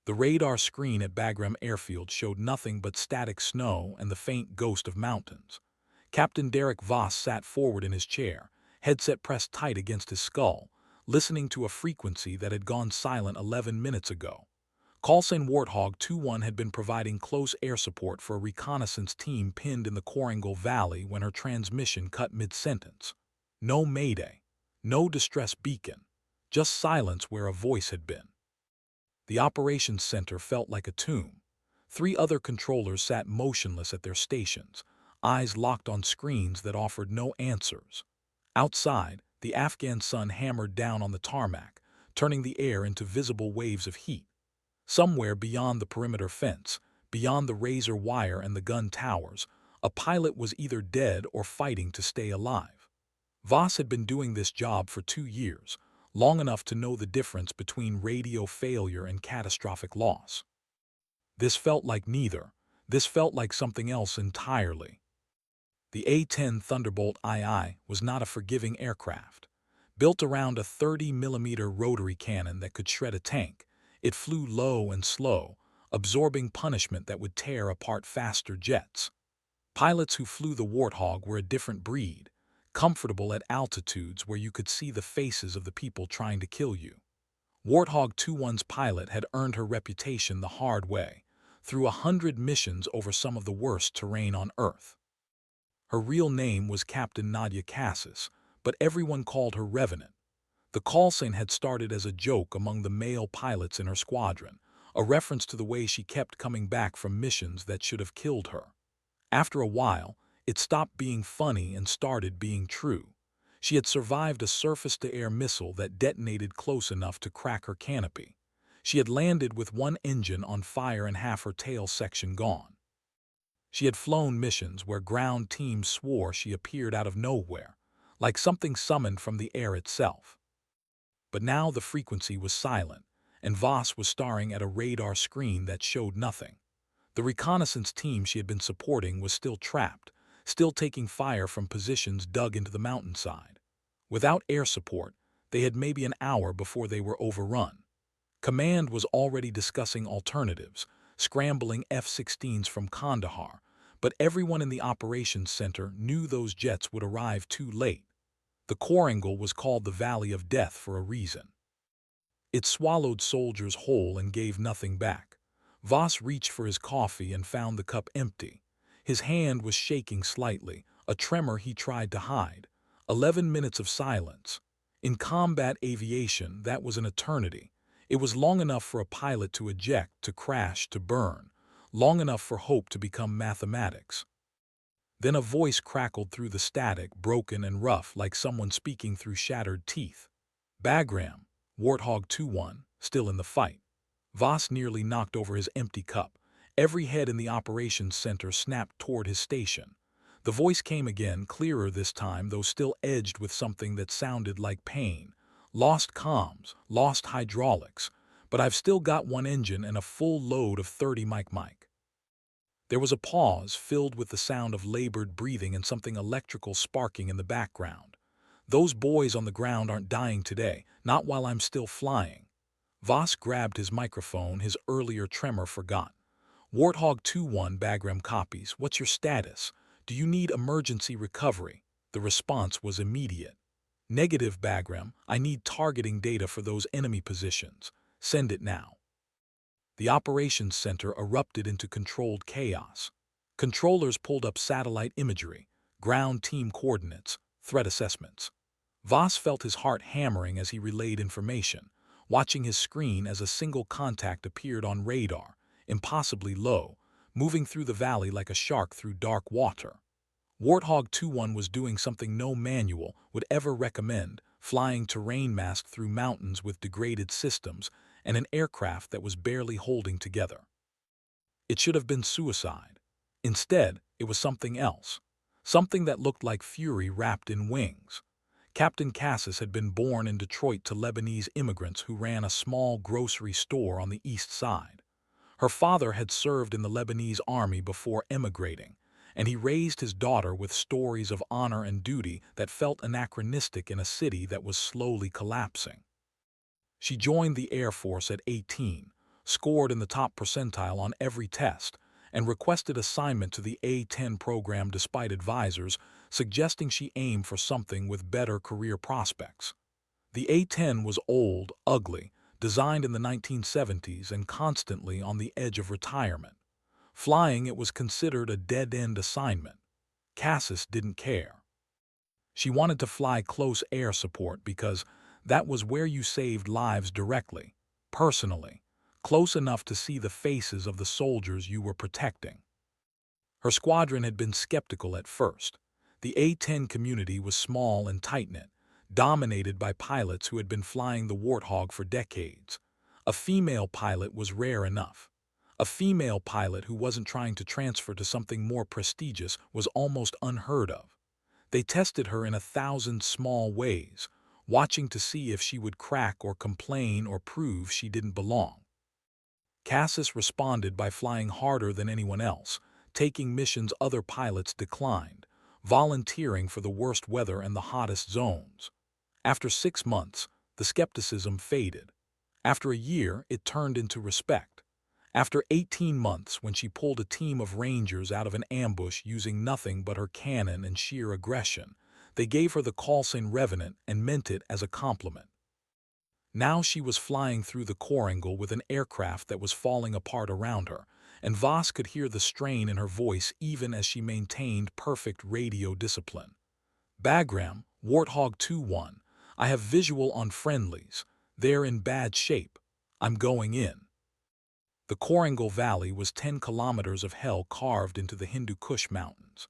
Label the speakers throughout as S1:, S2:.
S1: The radar screen at Bagram Airfield showed nothing but static snow and the faint ghost of mountains. Captain Derek Voss sat forward in his chair, headset pressed tight against his skull, listening to a frequency that had gone silent 11 minutes ago. Callsign Warthog 2-1 had been providing close air support for a reconnaissance team pinned in the Korangal Valley when her transmission cut mid-sentence. No mayday, no distress beacon, just silence where a voice had been. The operations center felt like a tomb. 3 other controllers sat motionless at their stations, eyes locked on screens that offered no answers. Outside, the Afghan sun hammered down on the tarmac, turning the air into visible waves of heat. Somewhere beyond the perimeter fence, beyond the razor wire and the gun towers, a pilot was either dead or fighting to stay alive. Voss had been doing this job for 2 years, long enough to know the difference between radio failure and catastrophic loss. This felt like neither. This felt like something else entirely. The A-10 Thunderbolt II was not a forgiving aircraft. Built around a 30mm rotary cannon that could shred a tank, it flew low and slow, absorbing punishment that would tear apart faster jets. Pilots who flew the Warthog were a different breed, comfortable at altitudes where you could see the faces of the people trying to kill you. Warthog 2-1's pilot had earned her reputation the hard way, through 100 missions over some of the worst terrain on Earth. Her real name was Captain Nadia Cassis, but everyone called her Revenant. The call sign had started as a joke among the male pilots in her squadron, a reference to the way she kept coming back from missions that should have killed her. After a while, it stopped being funny and started being true. She had survived a surface-to-air missile that detonated close enough to crack her canopy. She had landed with one engine on fire and half her tail section gone. She had flown missions where ground teams swore she appeared out of nowhere, like something summoned from the air itself. But now the frequency was silent, and Voss was staring at a radar screen that showed nothing. The reconnaissance team she had been supporting was still trapped, still taking fire from positions dug into the mountainside. Without air support, they had maybe an hour before they were overrun. Command was already discussing alternatives, scrambling F-16s from Kandahar, but everyone in the operations center knew those jets would arrive too late. The Korangal was called the Valley of Death for a reason. It swallowed soldiers whole and gave nothing back. Voss reached for his coffee and found the cup empty. His hand was shaking slightly, a tremor he tried to hide. 11 minutes of silence. In combat aviation, that was an eternity. It was long enough for a pilot to eject, to crash, to burn. Long enough for hope to become mathematics. Then a voice crackled through the static, broken and rough like someone speaking through shattered teeth. Bagram, Warthog 2-1, still in the fight. Voss nearly knocked over his empty cup. Every head in the operations center snapped toward his station. The voice came again, clearer this time, though still edged with something that sounded like pain. Lost comms, lost hydraulics, but I've still got one engine and a full load of 30 mic. There was a pause filled with the sound of labored breathing and something electrical sparking in the background. Those boys on the ground aren't dying today, not while I'm still flying. Voss grabbed his microphone, his earlier tremor forgotten. Warthog 2-1 Bagram copies. What's your status? Do you need emergency recovery? The response was immediate. Negative, Bagram. I need targeting data for those enemy positions. Send it now. The operations center erupted into controlled chaos. Controllers pulled up satellite imagery, ground team coordinates, threat assessments. Voss felt his heart hammering as he relayed information, watching his screen as a single contact appeared on radar, impossibly low, moving through the valley like a shark through dark water. Warthog 2-1 was doing something no manual would ever recommend, flying terrain masked through mountains with degraded systems and an aircraft that was barely holding together. It should have been suicide. Instead, it was something else. Something that looked like fury wrapped in wings. Captain Cassis had been born in Detroit to Lebanese immigrants who ran a small grocery store on the east side. Her father had served in the Lebanese army before emigrating, and he raised his daughter with stories of honor and duty that felt anachronistic in a city that was slowly collapsing. She joined the Air Force at 18, scored in the top percentile on every test, and requested assignment to the A-10 program despite advisors suggesting she aim for something with better career prospects. The A-10 was old, ugly, designed in the 1970s and constantly on the edge of retirement. Flying it was considered a dead-end assignment. Cassis didn't care. She wanted to fly close air support because that was where you saved lives directly, personally, close enough to see the faces of the soldiers you were protecting. Her squadron had been skeptical at first. The A-10 community was small and tight-knit, dominated by pilots who had been flying the Warthog for decades. A female pilot was rare enough. A female pilot who wasn't trying to transfer to something more prestigious was almost unheard of. They tested her in 1,000 small ways, watching to see if she would crack or complain or prove she didn't belong. Cassis responded by flying harder than anyone else, taking missions other pilots declined, volunteering for the worst weather and the hottest zones. After 6 months, the skepticism faded. After a year, it turned into respect. After 18 months, when she pulled a team of Rangers out of an ambush using nothing but her cannon and sheer aggression, they gave her the call sign Revenant and meant it as a compliment. Now she was flying through the Korangal with an aircraft that was falling apart around her, and Voss could hear the strain in her voice even as she maintained perfect radio discipline. Bagram, Warthog 2-1, I have visual on friendlies. They're in bad shape. I'm going in. The Korangal Valley was 10 kilometers of hell carved into the Hindu Kush Mountains.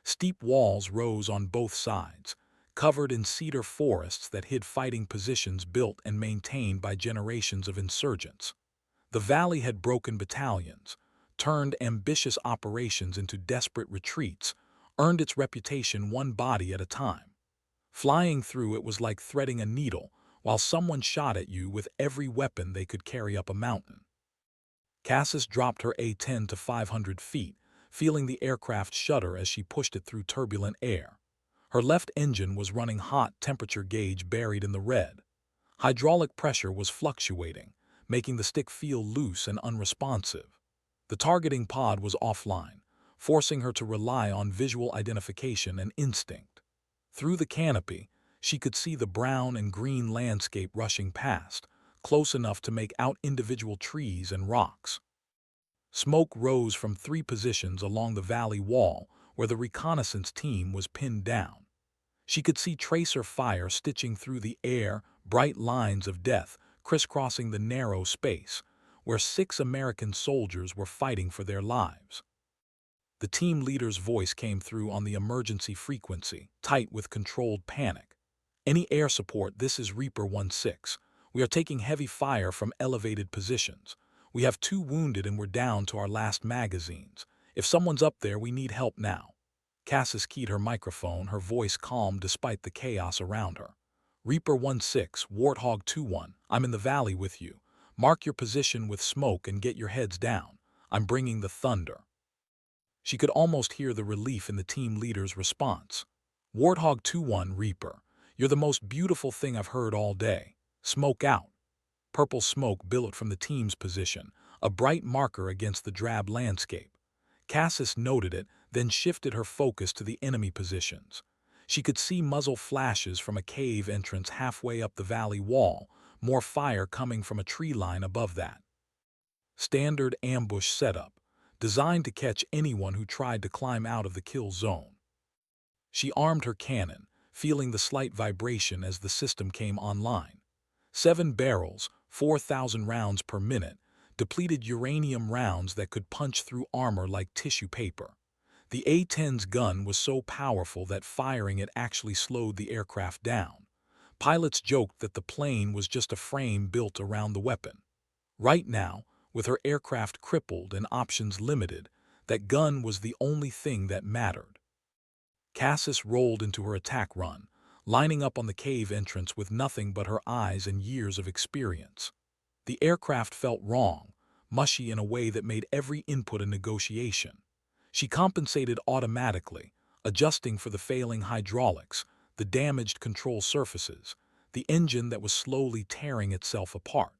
S1: Steep walls rose on both sides, covered in cedar forests that hid fighting positions built and maintained by generations of insurgents. The valley had broken battalions, turned ambitious operations into desperate retreats, earned its reputation one body at a time. Flying through it was like threading a needle while someone shot at you with every weapon they could carry up a mountain. Cassis dropped her A-10 to 500 feet, feeling the aircraft shudder as she pushed it through turbulent air. Her left engine was running hot, temperature gauge buried in the red. Hydraulic pressure was fluctuating, making the stick feel loose and unresponsive. The targeting pod was offline, forcing her to rely on visual identification and instinct. Through the canopy, she could see the brown and green landscape rushing past, close enough to make out individual trees and rocks. Smoke rose from 3 positions along the valley wall where the reconnaissance team was pinned down. She could see tracer fire stitching through the air, bright lines of death crisscrossing the narrow space, where 6 American soldiers were fighting for their lives. The team leader's voice came through on the emergency frequency, tight with controlled panic. Any air support, this is Reaper 16. We are taking heavy fire from elevated positions. We have 2 wounded and we're down to our last magazines. If someone's up there, we need help now. Cassis keyed her microphone, her voice calm despite the chaos around her. Reaper 16, Warthog 2-1, I'm in the valley with you. Mark your position with smoke and get your heads down. I'm bringing the thunder. She could almost hear the relief in the team leader's response. Warthog 2-1, Reaper, you're the most beautiful thing I've heard all day. Smoke out. Purple smoke billowed from the team's position, a bright marker against the drab landscape. Cassis noted it, then shifted her focus to the enemy positions. She could see muzzle flashes from a cave entrance halfway up the valley wall, more fire coming from a tree line above that. Standard ambush setup, designed to catch anyone who tried to climb out of the kill zone. She armed her cannon, feeling the slight vibration as the system came online. 7 barrels, 4,000 rounds per minute, depleted uranium rounds that could punch through armor like tissue paper. The A-10's gun was so powerful that firing it actually slowed the aircraft down. Pilots joked that the plane was just a frame built around the weapon. Right now, with her aircraft crippled and options limited, that gun was the only thing that mattered. Cassis rolled into her attack run, lining up on the cave entrance with nothing but her eyes and years of experience. The aircraft felt wrong, mushy in a way that made every input a negotiation. She compensated automatically, adjusting for the failing hydraulics, the damaged control surfaces, the engine that was slowly tearing itself apart.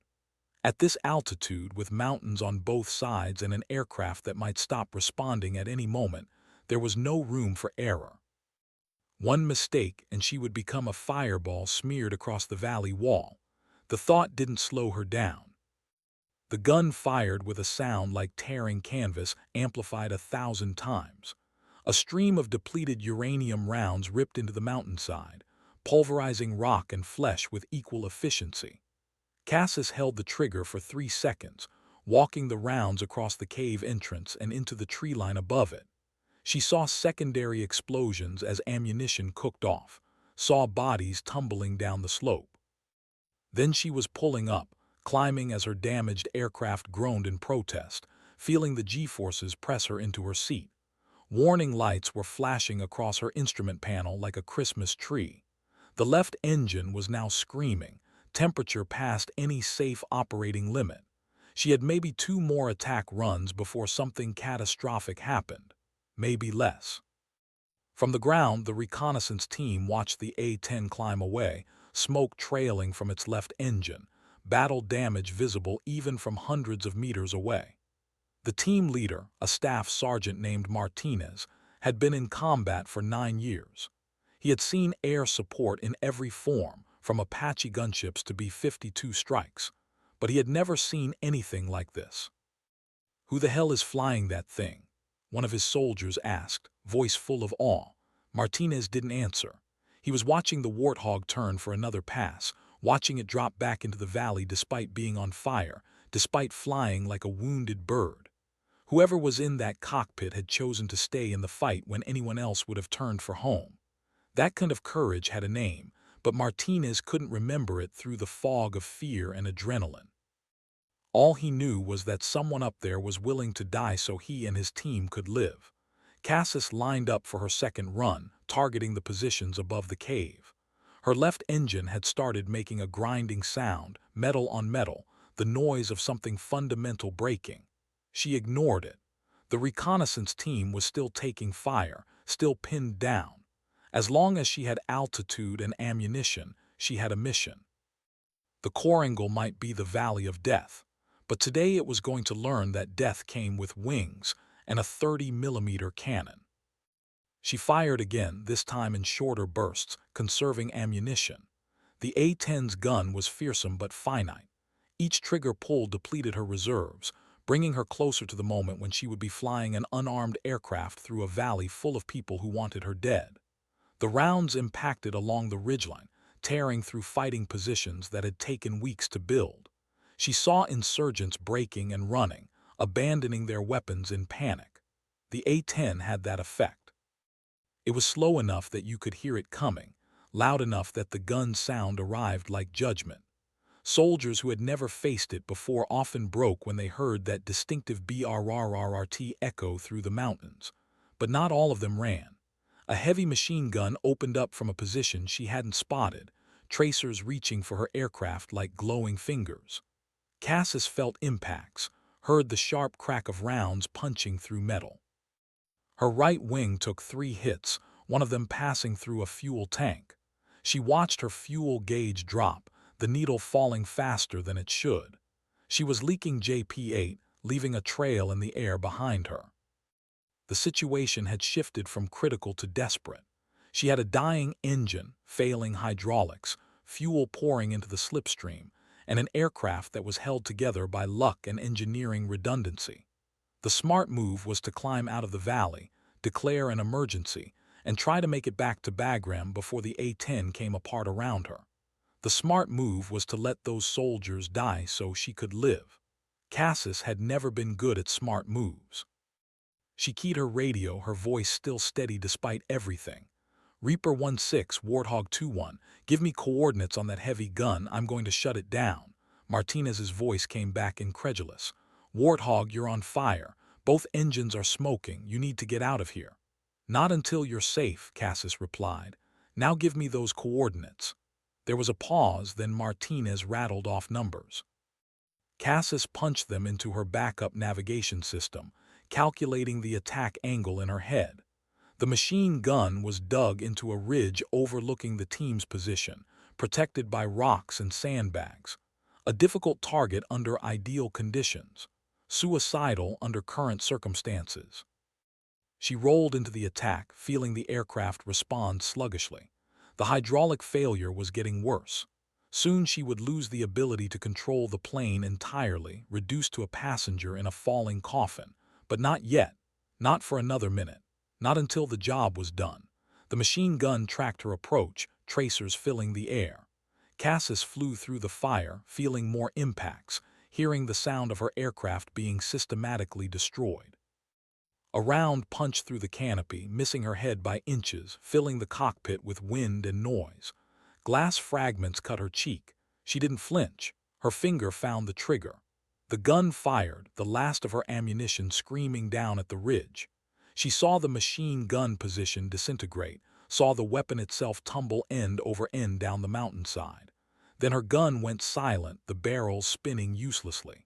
S1: At this altitude, with mountains on both sides and an aircraft that might stop responding at any moment, there was no room for error. One mistake and she would become a fireball smeared across the valley wall. The thought didn't slow her down. The gun fired with a sound like tearing canvas amplified 1,000 times. A stream of depleted uranium rounds ripped into the mountainside, pulverizing rock and flesh with equal efficiency. Cassis held the trigger for 3 seconds, walking the rounds across the cave entrance and into the tree line above it. She saw secondary explosions as ammunition cooked off, saw bodies tumbling down the slope. Then she was pulling up, climbing as her damaged aircraft groaned in protest, feeling the G-forces press her into her seat. Warning lights were flashing across her instrument panel like a Christmas tree. The left engine was now screaming, temperature past any safe operating limit. She had maybe 2 more attack runs before something catastrophic happened. Maybe less. From the ground, the reconnaissance team watched the A-10 climb away, smoke trailing from its left engine, battle damage visible even from hundreds of meters away. The team leader, a staff sergeant named Martinez, had been in combat for 9 years. He had seen air support in every form, from Apache gunships to B-52 strikes, but he had never seen anything like this. "Who the hell is flying that thing?" one of his soldiers asked, voice full of awe. Martinez didn't answer. He was watching the Warthog turn for another pass, watching it drop back into the valley despite being on fire, despite flying like a wounded bird. Whoever was in that cockpit had chosen to stay in the fight when anyone else would have turned for home. That kind of courage had a name, but Martinez couldn't remember it through the fog of fear and adrenaline. All he knew was that someone up there was willing to die so he and his team could live. Cassis lined up for her second run, targeting the positions above the cave. Her left engine had started making a grinding sound, metal on metal, the noise of something fundamental breaking. She ignored it. The reconnaissance team was still taking fire, still pinned down. As long as she had altitude and ammunition, she had a mission. The Korangal might be the Valley of Death, but today it was going to learn that death came with wings and a 30-millimeter cannon. She fired again, this time in shorter bursts, conserving ammunition. The A-10's gun was fearsome but finite. Each trigger pull depleted her reserves, bringing her closer to the moment when she would be flying an unarmed aircraft through a valley full of people who wanted her dead. The rounds impacted along the ridgeline, tearing through fighting positions that had taken weeks to build. She saw insurgents breaking and running, abandoning their weapons in panic. The A-10 had that effect. It was slow enough that you could hear it coming, loud enough that the gun's sound arrived like judgment. Soldiers who had never faced it before often broke when they heard that distinctive brrrrt echo through the mountains. But not all of them ran. A heavy machine gun opened up from a position she hadn't spotted, tracers reaching for her aircraft like glowing fingers. Cassis felt impacts, heard the sharp crack of rounds punching through metal. Her right wing took 3 hits, one of them passing through a fuel tank. She watched her fuel gauge drop, the needle falling faster than it should. She was leaking JP-8, leaving a trail in the air behind her. The situation had shifted from critical to desperate. She had a dying engine, failing hydraulics, fuel pouring into the slipstream, and an aircraft that was held together by luck and engineering redundancy. The smart move was to climb out of the valley, declare an emergency, and try to make it back to Bagram before the A-10 came apart around her. The smart move was to let those soldiers die so she could live. Cassis had never been good at smart moves. She keyed her radio, her voice still steady despite everything. "Reaper 16, Warthog 21, give me coordinates on that heavy gun, I'm going to shut it down." Martinez's voice came back incredulous. "Warthog, you're on fire. Both engines are smoking. You need to get out of here." "Not until you're safe," Cassis replied. "Now give me those coordinates." There was a pause, then Martinez rattled off numbers. Cassis punched them into her backup navigation system, calculating the attack angle in her head. The machine gun was dug into a ridge overlooking the team's position, protected by rocks and sandbags. A difficult target under ideal conditions, suicidal under current circumstances. She rolled into the attack, feeling the aircraft respond sluggishly. The hydraulic failure was getting worse. Soon she would lose the ability to control the plane entirely, reduced to a passenger in a falling coffin. But not yet. Not for another minute. Not until the job was done. The machine gun tracked her approach, tracers filling the air. Cassis flew through the fire, feeling more impacts, hearing the sound of her aircraft being systematically destroyed. A round punched through the canopy, missing her head by inches, filling the cockpit with wind and noise. Glass fragments cut her cheek. She didn't flinch. Her finger found the trigger. The gun fired, the last of her ammunition screaming down at the ridge. She saw the machine gun position disintegrate, saw the weapon itself tumble end over end down the mountainside. Then her gun went silent, the barrels spinning uselessly.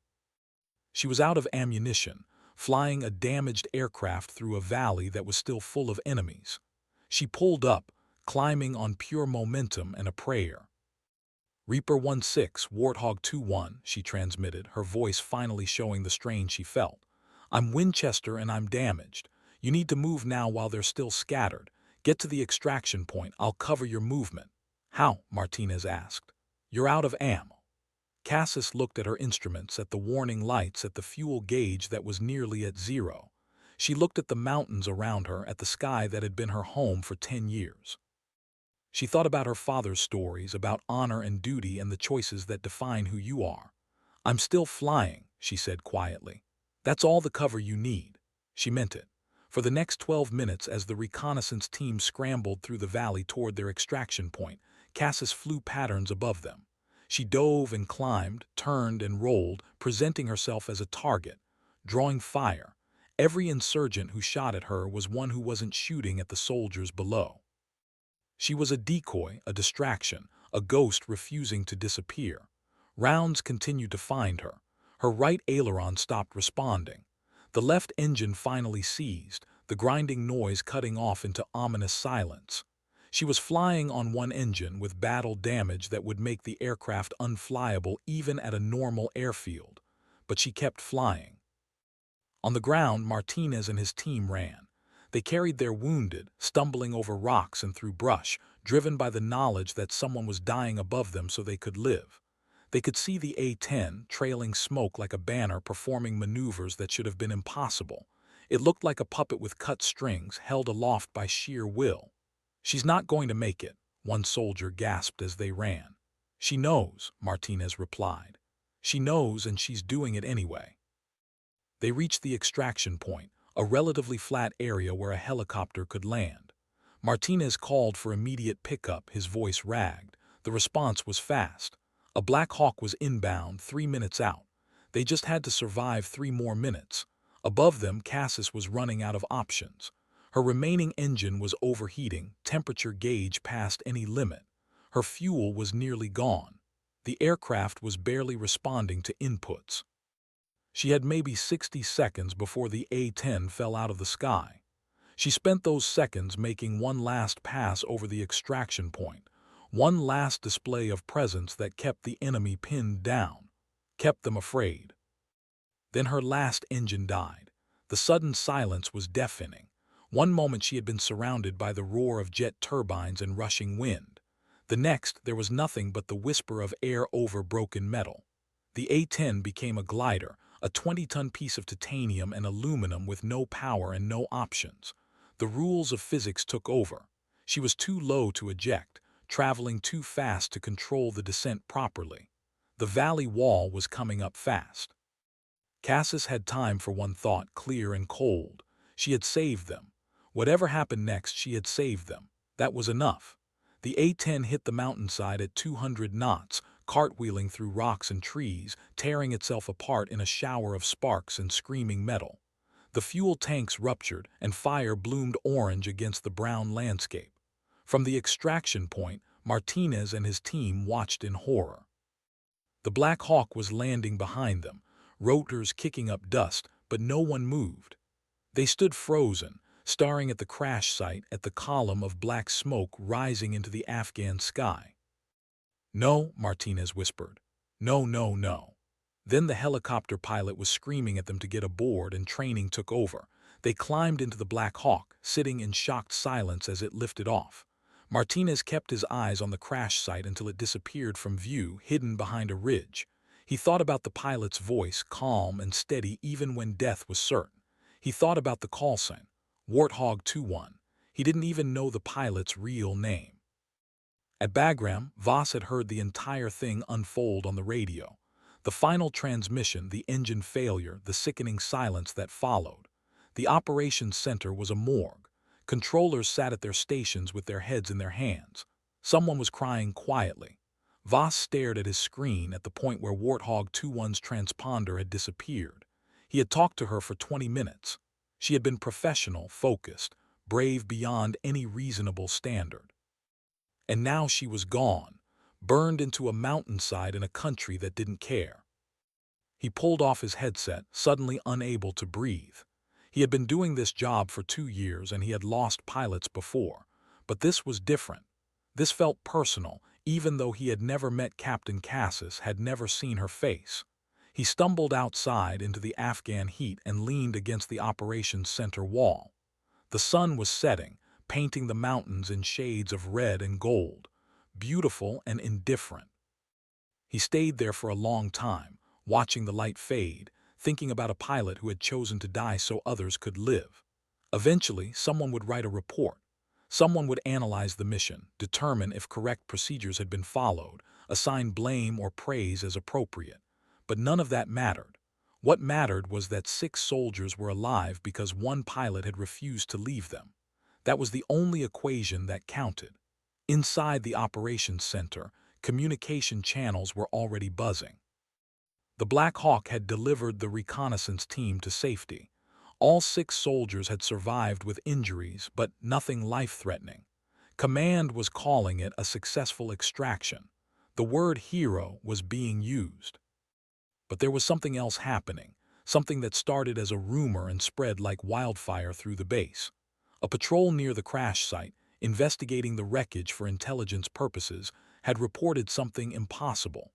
S1: She was out of ammunition, flying a damaged aircraft through a valley that was still full of enemies. She pulled up, climbing on pure momentum and a prayer. "Reaper 1-6, Warthog 2-1, she transmitted, her voice finally showing the strain she felt. "I'm Winchester and I'm damaged. You need to move now while they're still scattered. Get to the extraction point. I'll cover your movement." "How?" Martinez asked. "You're out of ammo." Cassis looked at her instruments, at the warning lights, at the fuel gauge that was nearly at zero. She looked at the mountains around her, at the sky that had been her home for 10 years. She thought about her father's stories, about honor and duty and the choices that define who you are. "I'm still flying," she said quietly. "That's all the cover you need." She meant it. For the next 12 minutes, as the reconnaissance team scrambled through the valley toward their extraction point, Cassis flew patterns above them. She dove and climbed, turned and rolled, presenting herself as a target, drawing fire. Every insurgent who shot at her was one who wasn't shooting at the soldiers below. She was a decoy, a distraction, a ghost refusing to disappear. Rounds continued to find her. Her right aileron stopped responding. The left engine finally seized, the grinding noise cutting off into ominous silence. She was flying on one engine with battle damage that would make the aircraft unflyable even at a normal airfield. But she kept flying. On the ground, Martinez and his team ran. They carried their wounded, stumbling over rocks and through brush, driven by the knowledge that someone was dying above them so they could live. They could see the A-10 trailing smoke like a banner, performing maneuvers that should have been impossible. It looked like a puppet with cut strings, held aloft by sheer will. "She's not going to make it," one soldier gasped as they ran. "She knows," Martinez replied. "She knows, and she's doing it anyway." They reached the extraction point, a relatively flat area where a helicopter could land. Martinez called for immediate pickup, his voice ragged. The response was fast. A Black Hawk was inbound, 3 minutes out. They just had to survive 3 more minutes. Above them, Cassis was running out of options. Her remaining engine was overheating, temperature gauge past any limit. Her fuel was nearly gone. The aircraft was barely responding to inputs. She had maybe 60 seconds before the A-10 fell out of the sky. She spent those seconds making one last pass over the extraction point, one last display of presence that kept the enemy pinned down, kept them afraid. Then her last engine died. The sudden silence was deafening. One moment she had been surrounded by the roar of jet turbines and rushing wind. The next, there was nothing but the whisper of air over broken metal. The A-10 became a glider, a 20-ton piece of titanium and aluminum with no power and no options. The rules of physics took over. She was too low to eject, traveling too fast to control the descent properly. The valley wall was coming up fast. Cassis had time for one thought, clear and cold. She had saved them. Whatever happened next, she had saved them. That was enough. The A-10 hit the mountainside at 200 knots, cartwheeling through rocks and trees, tearing itself apart in a shower of sparks and screaming metal. The fuel tanks ruptured, and fire bloomed orange against the brown landscape. From the extraction point, Martinez and his team watched in horror. The Black Hawk was landing behind them, rotors kicking up dust, but no one moved. They stood frozen, staring at the crash site, at the column of black smoke rising into the Afghan sky. "No," Martinez whispered. No, no, no. Then the helicopter pilot was screaming at them to get aboard and training took over. They climbed into the Black Hawk, sitting in shocked silence as it lifted off. Martinez kept his eyes on the crash site until it disappeared from view, hidden behind a ridge. He thought about the pilot's voice, calm and steady even when death was certain. He thought about the call sign, Warthog 21. He didn't even know the pilot's real name. At Bagram, Voss had heard the entire thing unfold on the radio. The final transmission, the engine failure, the sickening silence that followed. The operations center was a morgue. Controllers sat at their stations with their heads in their hands. Someone was crying quietly. Voss stared at his screen at the point where Warthog 21's transponder had disappeared. He had talked to her for 20 minutes. She had been professional, focused, brave beyond any reasonable standard. And now she was gone, burned into a mountainside in a country that didn't care. He pulled off his headset, suddenly unable to breathe. He had been doing this job for 2 years and he had lost pilots before. But this was different. This felt personal, even though he had never met Captain Cassis, had never seen her face. He stumbled outside into the Afghan heat and leaned against the operations center wall. The sun was setting, painting the mountains in shades of red and gold, beautiful and indifferent. He stayed there for a long time, watching the light fade, thinking about a pilot who had chosen to die so others could live. Eventually, someone would write a report. Someone would analyze the mission, determine if correct procedures had been followed, assign blame or praise as appropriate. But none of that mattered. What mattered was that 6 soldiers were alive because one pilot had refused to leave them. That was the only equation that counted. Inside the operations center, communication channels were already buzzing. The Black Hawk had delivered the reconnaissance team to safety. All 6 soldiers had survived with injuries, but nothing life-threatening. Command was calling it a successful extraction. The word hero was being used. But there was something else happening, something that started as a rumor and spread like wildfire through the base. A patrol near the crash site, investigating the wreckage for intelligence purposes, had reported something impossible.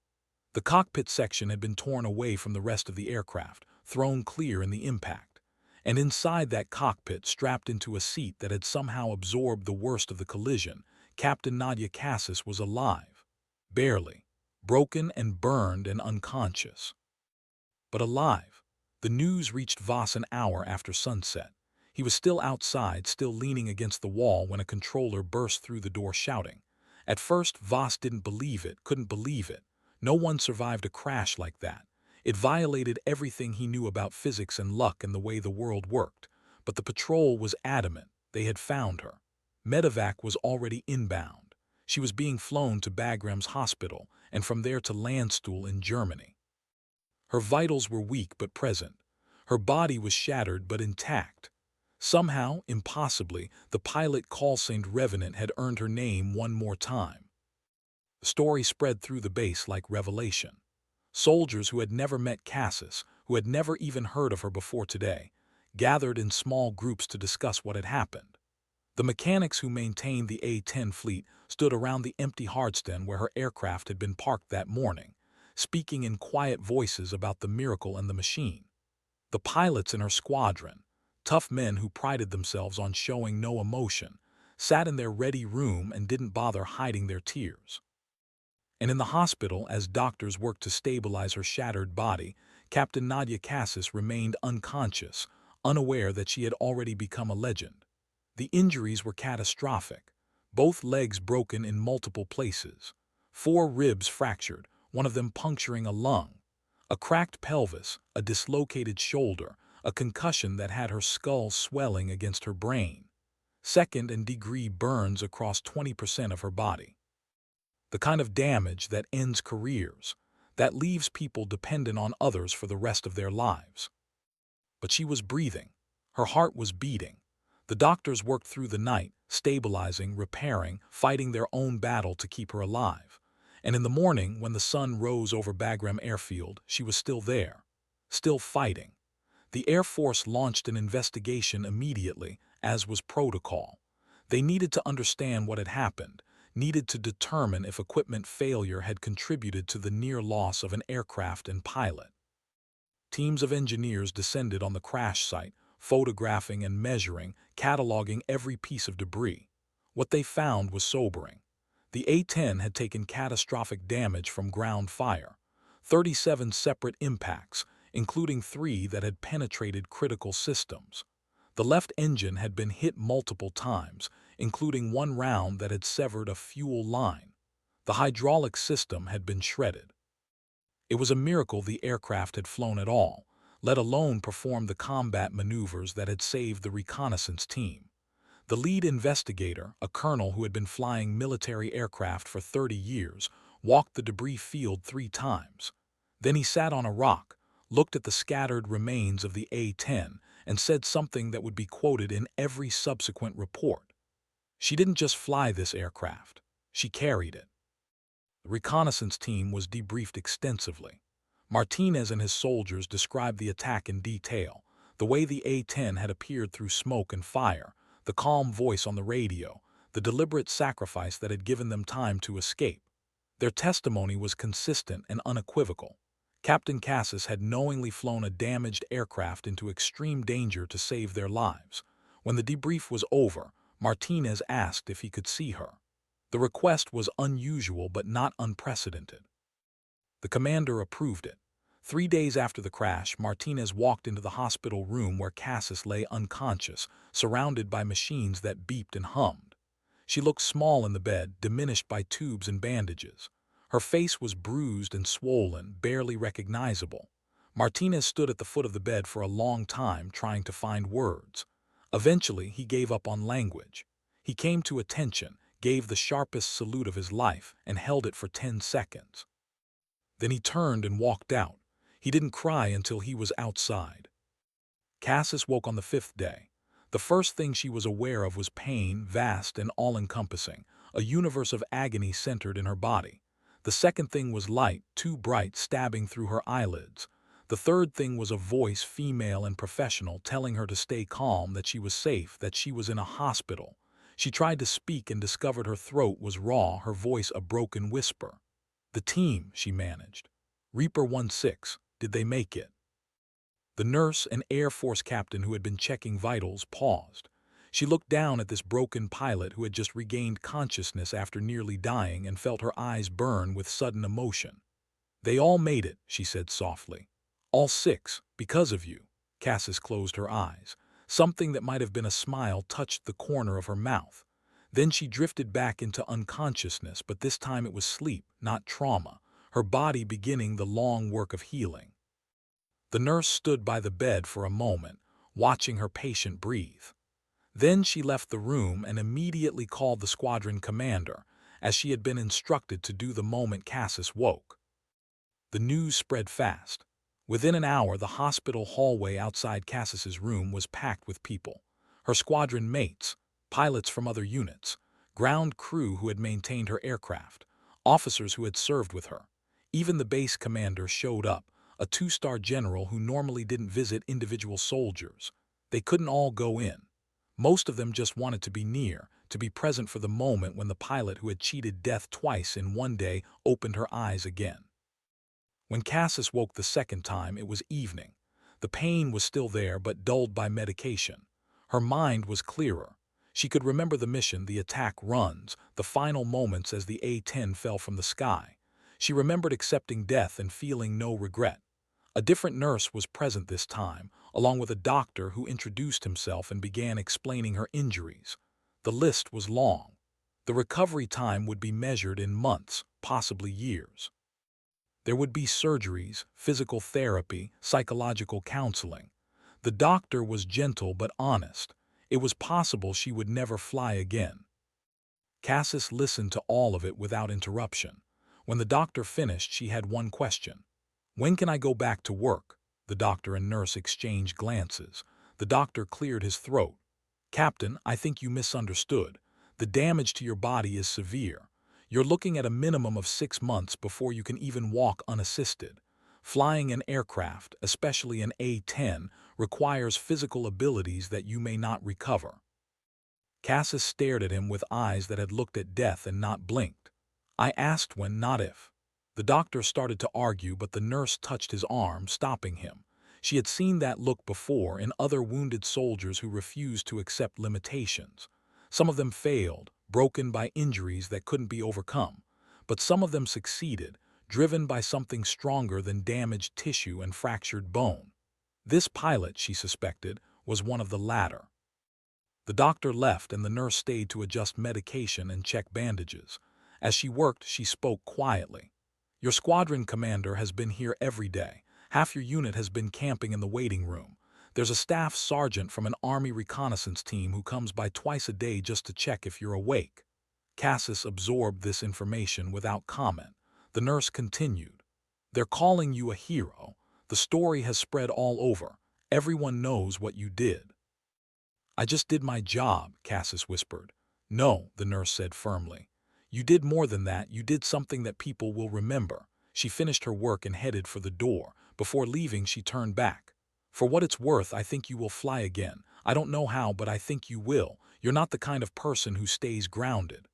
S1: The cockpit section had been torn away from the rest of the aircraft, thrown clear in the impact. And inside that cockpit, strapped into a seat that had somehow absorbed the worst of the collision, Captain Nadia Cassis was alive. Barely. Broken and burned and unconscious. But alive. The news reached Voss an hour after sunset. He was still outside, still leaning against the wall when a controller burst through the door shouting. At first, Voss didn't believe it, couldn't believe it. No one survived a crash like that. It violated everything he knew about physics and luck and the way the world worked. But the patrol was adamant. They had found her. Medevac was already inbound. She was being flown to Bagram's hospital and from there to Landstuhl in Germany. Her vitals were weak but present. Her body was shattered but intact. Somehow, impossibly, the pilot call-signed Revenant had earned her name one more time. The story spread through the base like revelation. Soldiers who had never met Cassis, who had never even heard of her before today, gathered in small groups to discuss what had happened. The mechanics who maintained the A-10 fleet stood around the empty hardstand where her aircraft had been parked that morning, speaking in quiet voices about the miracle and the machine. The pilots in her squadron, tough men who prided themselves on showing no emotion, sat in their ready room and didn't bother hiding their tears. And in the hospital, as doctors worked to stabilize her shattered body, Captain Nadia Cassis remained unconscious, unaware that she had already become a legend. The injuries were catastrophic. Both legs broken in multiple places. 4 ribs fractured, one of them puncturing a lung. A cracked pelvis, a dislocated shoulder, a concussion that had her skull swelling against her brain. Second-degree burns across 20% of her body. The kind of damage that ends careers, that leaves people dependent on others for the rest of their lives. But she was breathing. Her heart was beating. The doctors worked through the night, stabilizing, repairing, fighting their own battle to keep her alive. And in the morning, when the sun rose over Bagram Airfield, she was still there, still fighting. The Air Force launched an investigation immediately, as was protocol. They needed to understand what had happened, needed to determine if equipment failure had contributed to the near loss of an aircraft and pilot. Teams of engineers descended on the crash site, photographing and measuring, cataloging every piece of debris. What they found was sobering. The A-10 had taken catastrophic damage from ground fire, 37 separate impacts, including 3 that had penetrated critical systems. The left engine had been hit multiple times, including 1 round that had severed a fuel line. The hydraulic system had been shredded. It was a miracle the aircraft had flown at all, let alone perform the combat maneuvers that had saved the reconnaissance team. The lead investigator, a colonel who had been flying military aircraft for 30 years, walked the debris field 3 times. Then he sat on a rock, looked at the scattered remains of the A-10, and said something that would be quoted in every subsequent report. She didn't just fly this aircraft, she carried it. The reconnaissance team was debriefed extensively. Martinez and his soldiers described the attack in detail, the way the A-10 had appeared through smoke and fire, the calm voice on the radio, the deliberate sacrifice that had given them time to escape. Their testimony was consistent and unequivocal. Captain Cassis had knowingly flown a damaged aircraft into extreme danger to save their lives. When the debrief was over, Martinez asked if he could see her. The request was unusual but not unprecedented. The commander approved it. 3 days after the crash, Martinez walked into the hospital room where Cassis lay unconscious, surrounded by machines that beeped and hummed. She looked small in the bed, diminished by tubes and bandages. Her face was bruised and swollen, barely recognizable. Martinez stood at the foot of the bed for a long time, trying to find words. Eventually, he gave up on language. He came to attention, gave the sharpest salute of his life, and held it for 10 seconds. Then he turned and walked out. He didn't cry until he was outside. Cassis woke on the 5th day. The first thing she was aware of was pain, vast and all-encompassing, a universe of agony centered in her body. The second thing was light, too bright, stabbing through her eyelids. The third thing was a voice, female and professional, telling her to stay calm, that she was safe, that she was in a hospital. She tried to speak and discovered her throat was raw, her voice a broken whisper. "The team," she managed. "Reaper 16, did they make it?" The nurse, an Air Force captain who had been checking vitals, paused. She looked down at this broken pilot who had just regained consciousness after nearly dying and felt her eyes burn with sudden emotion. "They all made it," she said softly. "All 6, because of you." Cassis closed her eyes. Something that might have been a smile touched the corner of her mouth. Then she drifted back into unconsciousness, but this time it was sleep, not trauma, her body beginning the long work of healing. The nurse stood by the bed for a moment, watching her patient breathe. Then she left the room and immediately called the squadron commander, as she had been instructed to do the moment Cassis woke. The news spread fast. Within an hour, the hospital hallway outside Cassis's room was packed with people. Her squadron mates, pilots from other units, ground crew who had maintained her aircraft, officers who had served with her. Even the base commander showed up, a 2-star general who normally didn't visit individual soldiers. They couldn't all go in. Most of them just wanted to be near, to be present for the moment when the pilot who had cheated death twice in one day opened her eyes again. When Cassis woke the second time, it was evening. The pain was still there, but dulled by medication. Her mind was clearer. She could remember the mission, the attack runs, the final moments as the A-10 fell from the sky. She remembered accepting death and feeling no regret. A different nurse was present this time, along with a doctor who introduced himself and began explaining her injuries. The list was long. The recovery time would be measured in months, possibly years. There would be surgeries, physical therapy, psychological counseling. The doctor was gentle but honest. It was possible she would never fly again. Cassis listened to all of it without interruption. When the doctor finished, she had one question. "When can I go back to work?" The doctor and nurse exchanged glances. The doctor cleared his throat. "Captain, I think you misunderstood. The damage to your body is severe. You're looking at a minimum of 6 months before you can even walk unassisted. Flying an aircraft, especially an A-10, requires physical abilities that you may not recover." Cassis stared at him with eyes that had looked at death and not blinked. I asked when, not if. The doctor started to argue, but the nurse touched his arm, stopping him. She had seen that look before in other wounded soldiers who refused to accept limitations. Some of them failed, broken by injuries that couldn't be overcome. But some of them succeeded, driven by something stronger than damaged tissue and fractured bone. This pilot, she suspected, was one of the latter. The doctor left and the nurse stayed to adjust medication and check bandages. As she worked, she spoke quietly. Your squadron commander has been here every day. Half your unit has been camping in the waiting room. There's a staff sergeant from an Army reconnaissance team who comes by twice a day just to check if you're awake. Cassis absorbed this information without comment. The nurse continued. They're calling you a hero. The story has spread all over. Everyone knows what you did. I just did my job, Cassis whispered. No, the nurse said firmly. You did more than that. You did something that people will remember. She finished her work and headed for the door. Before leaving, she turned back. For what it's worth, I think you will fly again. I don't know how, but I think you will. You're not the kind of person who stays grounded.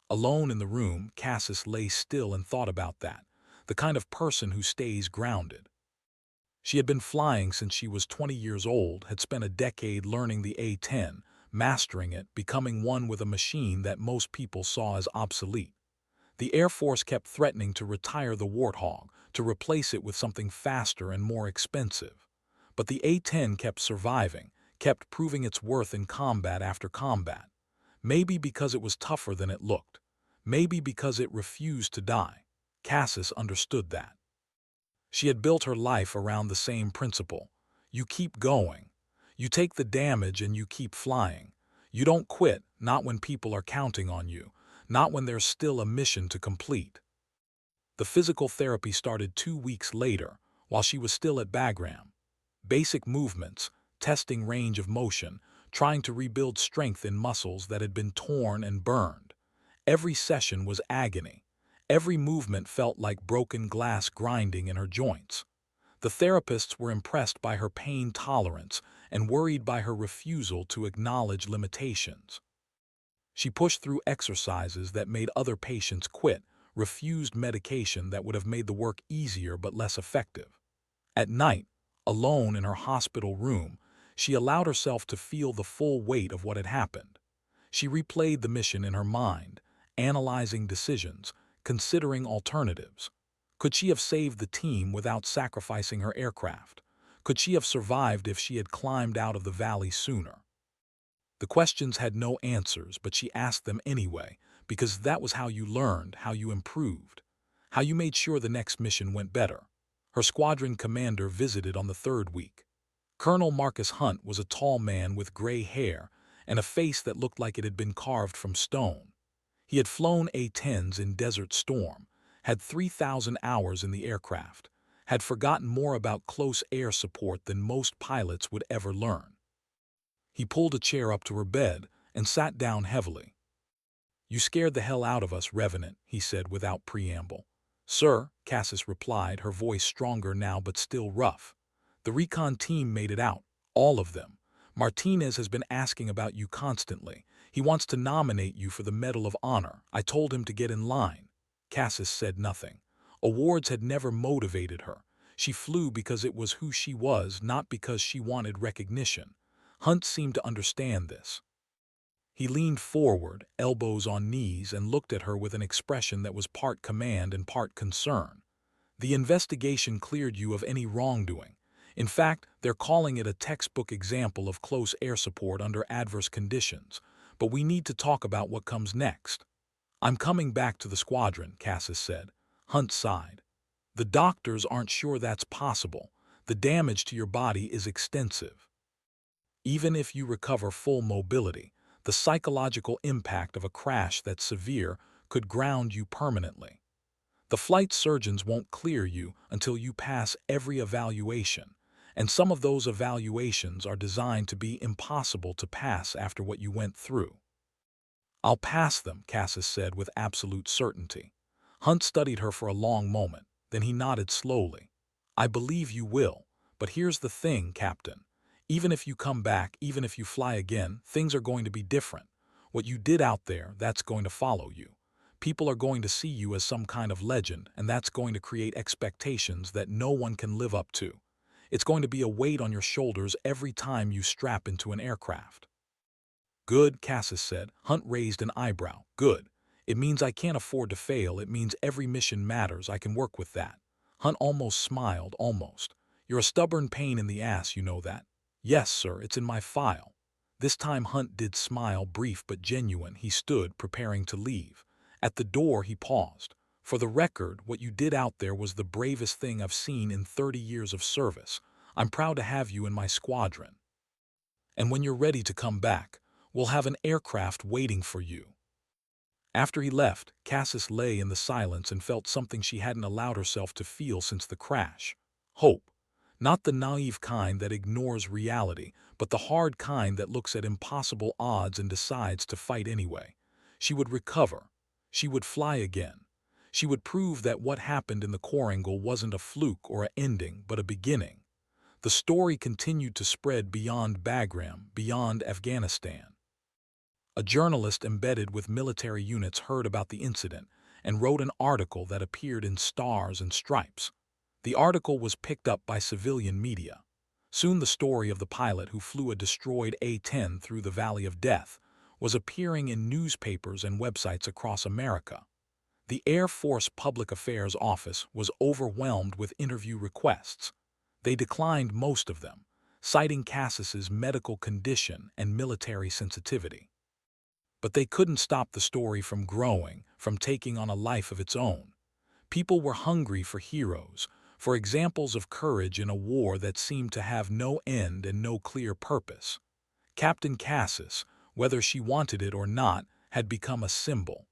S1: Alone in the room, Cassis lay still and thought about that. The kind of person who stays grounded. She had been flying since she was 20 years old, had spent a decade learning the A-10, mastering it, becoming one with a machine that most people saw as obsolete. The Air Force kept threatening to retire the Warthog, to replace it with something faster and more expensive. But the A-10 kept surviving, kept proving its worth in combat after combat. Maybe because it was tougher than it looked. Maybe because it refused to die. Cassis understood that. She had built her life around the same principle. You keep going. You take the damage and you keep flying. You don't quit, not when people are counting on you, not when there's still a mission to complete. The physical therapy started 2 weeks later, while she was still at Bagram. Basic movements, testing range of motion, trying to rebuild strength in muscles that had been torn and burned. Every session was agony. Every movement felt like broken glass grinding in her joints. The therapists were impressed by her pain tolerance and worried by her refusal to acknowledge limitations. She pushed through exercises that made other patients quit, refused medication that would have made the work easier but less effective. At night, alone in her hospital room, she allowed herself to feel the full weight of what had happened. She replayed the mission in her mind, analyzing decisions, considering alternatives. Could she have saved the team without sacrificing her aircraft? Could she have survived if she had climbed out of the valley sooner? The questions had no answers, but she asked them anyway, because that was how you learned, how you improved, how you made sure the next mission went better. Her squadron commander visited on the 3rd week. Colonel Marcus Hunt was a tall man with gray hair and a face that looked like it had been carved from stone. He had flown A-10s in Desert Storm, had 3,000 hours in the aircraft, had forgotten more about close air support than most pilots would ever learn. He pulled a chair up to her bed and sat down heavily. You scared the hell out of us, Revenant, he said without preamble. Sir, Cassis replied, her voice stronger now but still rough. The recon team made it out, all of them. Martinez has been asking about you constantly. He wants to nominate you for the Medal of Honor. I told him to get in line. Cassis said nothing. Awards had never motivated her. She flew because it was who she was, not because she wanted recognition. Hunt seemed to understand this. He leaned forward, elbows on knees, and looked at her with an expression that was part command and part concern. The investigation cleared you of any wrongdoing. In fact, they're calling it a textbook example of close air support under adverse conditions. But we need to talk about what comes next. I'm coming back to the squadron, Cassis said. Hunt sighed. The doctors aren't sure that's possible. The damage to your body is extensive. Even if you recover full mobility, the psychological impact of a crash that's severe could ground you permanently. The flight surgeons won't clear you until you pass every evaluation, and some of those evaluations are designed to be impossible to pass after what you went through. I'll pass them, Cassis said with absolute certainty. Hunt studied her for a long moment, then he nodded slowly. I believe you will, but here's the thing, Captain. Even if you come back, even if you fly again, things are going to be different. What you did out there, that's going to follow you. People are going to see you as some kind of legend, and that's going to create expectations that no one can live up to. It's going to be a weight on your shoulders every time you strap into an aircraft. Good, Cassis said. Hunt raised an eyebrow. Good. It means I can't afford to fail. It means every mission matters. I can work with that. Hunt almost smiled, almost. You're a stubborn pain in the ass, you know that. Yes, sir, it's in my file. This time Hunt did smile, brief but genuine. He stood, preparing to leave. At the door, he paused. For the record, what you did out there was the bravest thing I've seen in 30 years of service. I'm proud to have you in my squadron. And when you're ready to come back, we'll have an aircraft waiting for you. After he left, Cassis lay in the silence and felt something she hadn't allowed herself to feel since the crash. Hope. Not the naive kind that ignores reality, but the hard kind that looks at impossible odds and decides to fight anyway. She would recover. She would fly again. She would prove that what happened in the Korangal wasn't a fluke or an ending, but a beginning. The story continued to spread beyond Bagram, beyond Afghanistan. A journalist embedded with military units heard about the incident and wrote an article that appeared in Stars and Stripes. The article was picked up by civilian media. Soon the story of the pilot who flew a destroyed A-10 through the Valley of Death was appearing in newspapers and websites across America. The Air Force Public Affairs Office was overwhelmed with interview requests. They declined most of them, citing Cassis's medical condition and military sensitivity. But they couldn't stop the story from growing, from taking on a life of its own. People were hungry for heroes, for examples of courage in a war that seemed to have no end and no clear purpose. Captain Cassis, whether she wanted it or not, had become a symbol.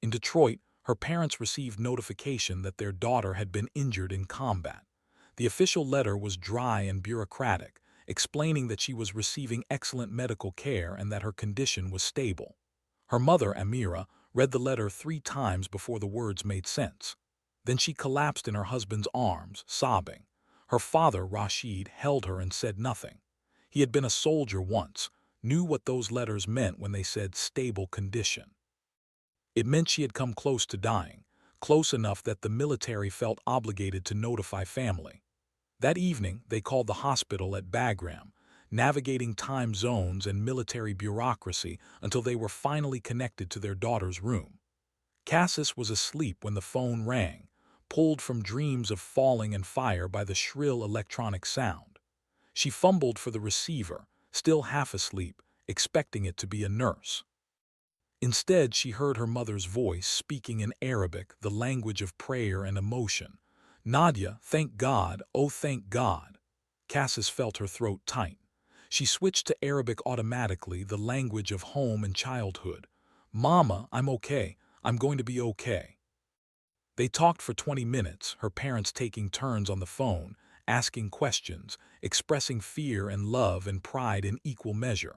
S1: In Detroit, her parents received notification that their daughter had been injured in combat. The official letter was dry and bureaucratic, explaining that she was receiving excellent medical care and that her condition was stable. Her mother, Amira, read the letter 3 times before the words made sense. Then she collapsed in her husband's arms, sobbing. Her father, Rashid, held her and said nothing. He had been a soldier once, knew what those letters meant when they said stable condition. It meant she had come close to dying, close enough that the military felt obligated to notify family. That evening, they called the hospital at Bagram, navigating time zones and military bureaucracy until they were finally connected to their daughter's room. Cassis was asleep when the phone rang, pulled from dreams of falling and fire by the shrill electronic sound. She fumbled for the receiver, still half asleep, expecting it to be a nurse. Instead, she heard her mother's voice speaking in Arabic, the language of prayer and emotion. Nadia, thank God, oh thank God. Cassis felt her throat tight. She switched to Arabic automatically, the language of home and childhood. Mama, I'm okay. I'm going to be okay. They talked for 20 minutes, her parents taking turns on the phone, asking questions, expressing fear and love and pride in equal measure.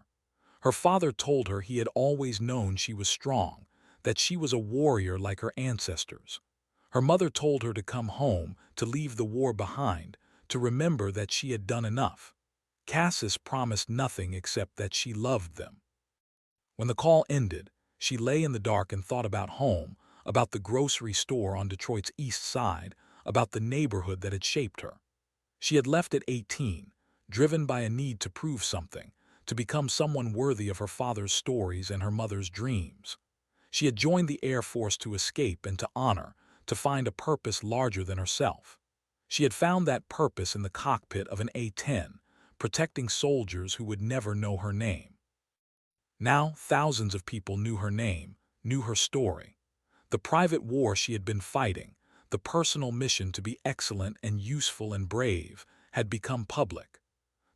S1: Her father told her he had always known she was strong, that she was a warrior like her ancestors. Her mother told her to come home, to leave the war behind, to remember that she had done enough. Cassis promised nothing except that she loved them. When the call ended, she lay in the dark and thought about home, about the grocery store on Detroit's east side, about the neighborhood that had shaped her. She had left at 18, driven by a need to prove something, to become someone worthy of her father's stories and her mother's dreams. She had joined the Air Force to escape and to honor, to find a purpose larger than herself. She had found that purpose in the cockpit of an A-10, protecting soldiers who would never know her name. Now, thousands of people knew her name, knew her story. The private war she had been fighting, the personal mission to be excellent and useful and brave, had become public.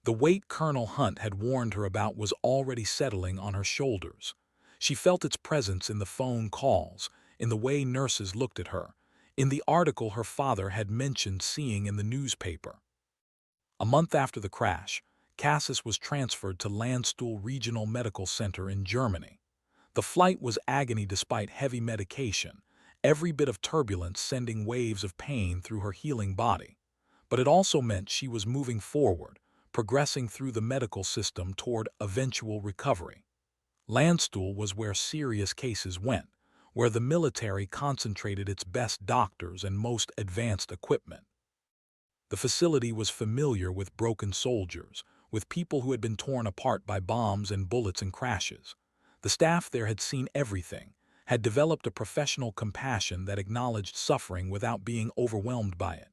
S1: The weight Colonel Hunt had warned her about was already settling on her shoulders. She felt its presence in the phone calls, in the way nurses looked at her, in the article her father had mentioned seeing in the newspaper. A month after the crash, Cassis was transferred to Landstuhl Regional Medical Center in Germany. The flight was agony despite heavy medication, every bit of turbulence sending waves of pain through her healing body. But it also meant she was moving forward, progressing through the medical system toward eventual recovery. Landstuhl was where serious cases went, where the military concentrated its best doctors and most advanced equipment. The facility was familiar with broken soldiers, with people who had been torn apart by bombs and bullets and crashes. The staff there had seen everything, had developed a professional compassion that acknowledged suffering without being overwhelmed by it.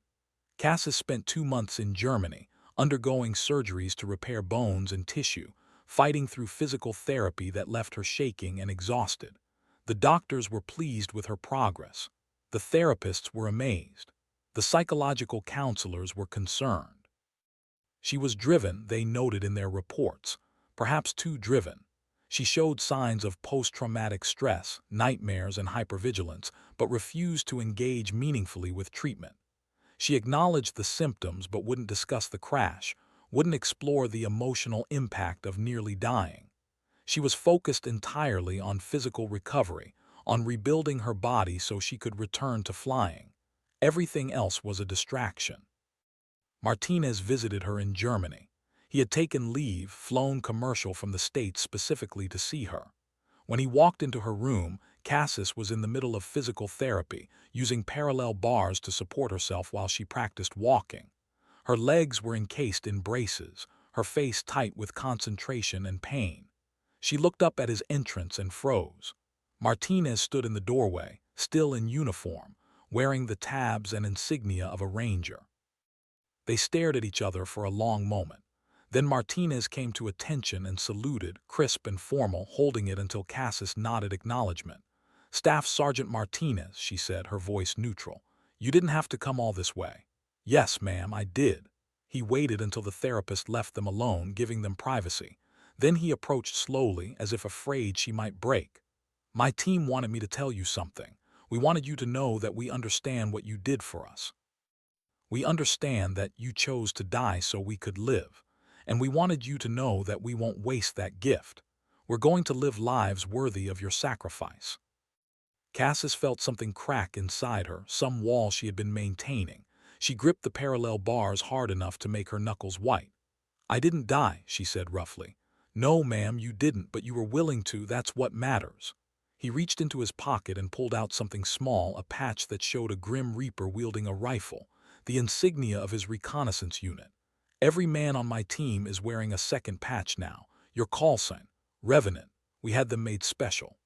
S1: Cassis spent 2 months in Germany, undergoing surgeries to repair bones and tissue, fighting through physical therapy that left her shaking and exhausted. The doctors were pleased with her progress. The therapists were amazed. The psychological counselors were concerned. She was driven, they noted in their reports, perhaps too driven. She showed signs of post-traumatic stress, nightmares, and hypervigilance, but refused to engage meaningfully with treatment. She acknowledged the symptoms but wouldn't discuss the crash, wouldn't explore the emotional impact of nearly dying. She was focused entirely on physical recovery, on rebuilding her body so she could return to flying. Everything else was a distraction. Martinez visited her in Germany. He had taken leave, flown commercial from the States specifically to see her. When he walked into her room, Cassis was in the middle of physical therapy, using parallel bars to support herself while she practiced walking. Her legs were encased in braces, her face tight with concentration and pain. She looked up at his entrance and froze. Martinez stood in the doorway, still in uniform, wearing the tabs and insignia of a ranger. They stared at each other for a long moment. Then Martinez came to attention and saluted, crisp and formal, holding it until Cassis nodded acknowledgement. "Staff Sergeant Martinez," she said, her voice neutral. "You didn't have to come all this way." "Yes, ma'am, I did." He waited until the therapist left them alone, giving them privacy. Then he approached slowly, as if afraid she might break. "My team wanted me to tell you something. We wanted you to know that we understand what you did for us. We understand that you chose to die so we could live. And we wanted you to know that we won't waste that gift. We're going to live lives worthy of your sacrifice." Cassis felt something crack inside her, some wall she had been maintaining. She gripped the parallel bars hard enough to make her knuckles white. "I didn't die," she said roughly. "No, ma'am, you didn't, but you were willing to, that's what matters." He reached into his pocket and pulled out something small, a patch that showed a Grim Reaper wielding a rifle, the insignia of his reconnaissance unit. "Every man on my team is wearing a second patch now. Your call sign, Revenant. We had them made special.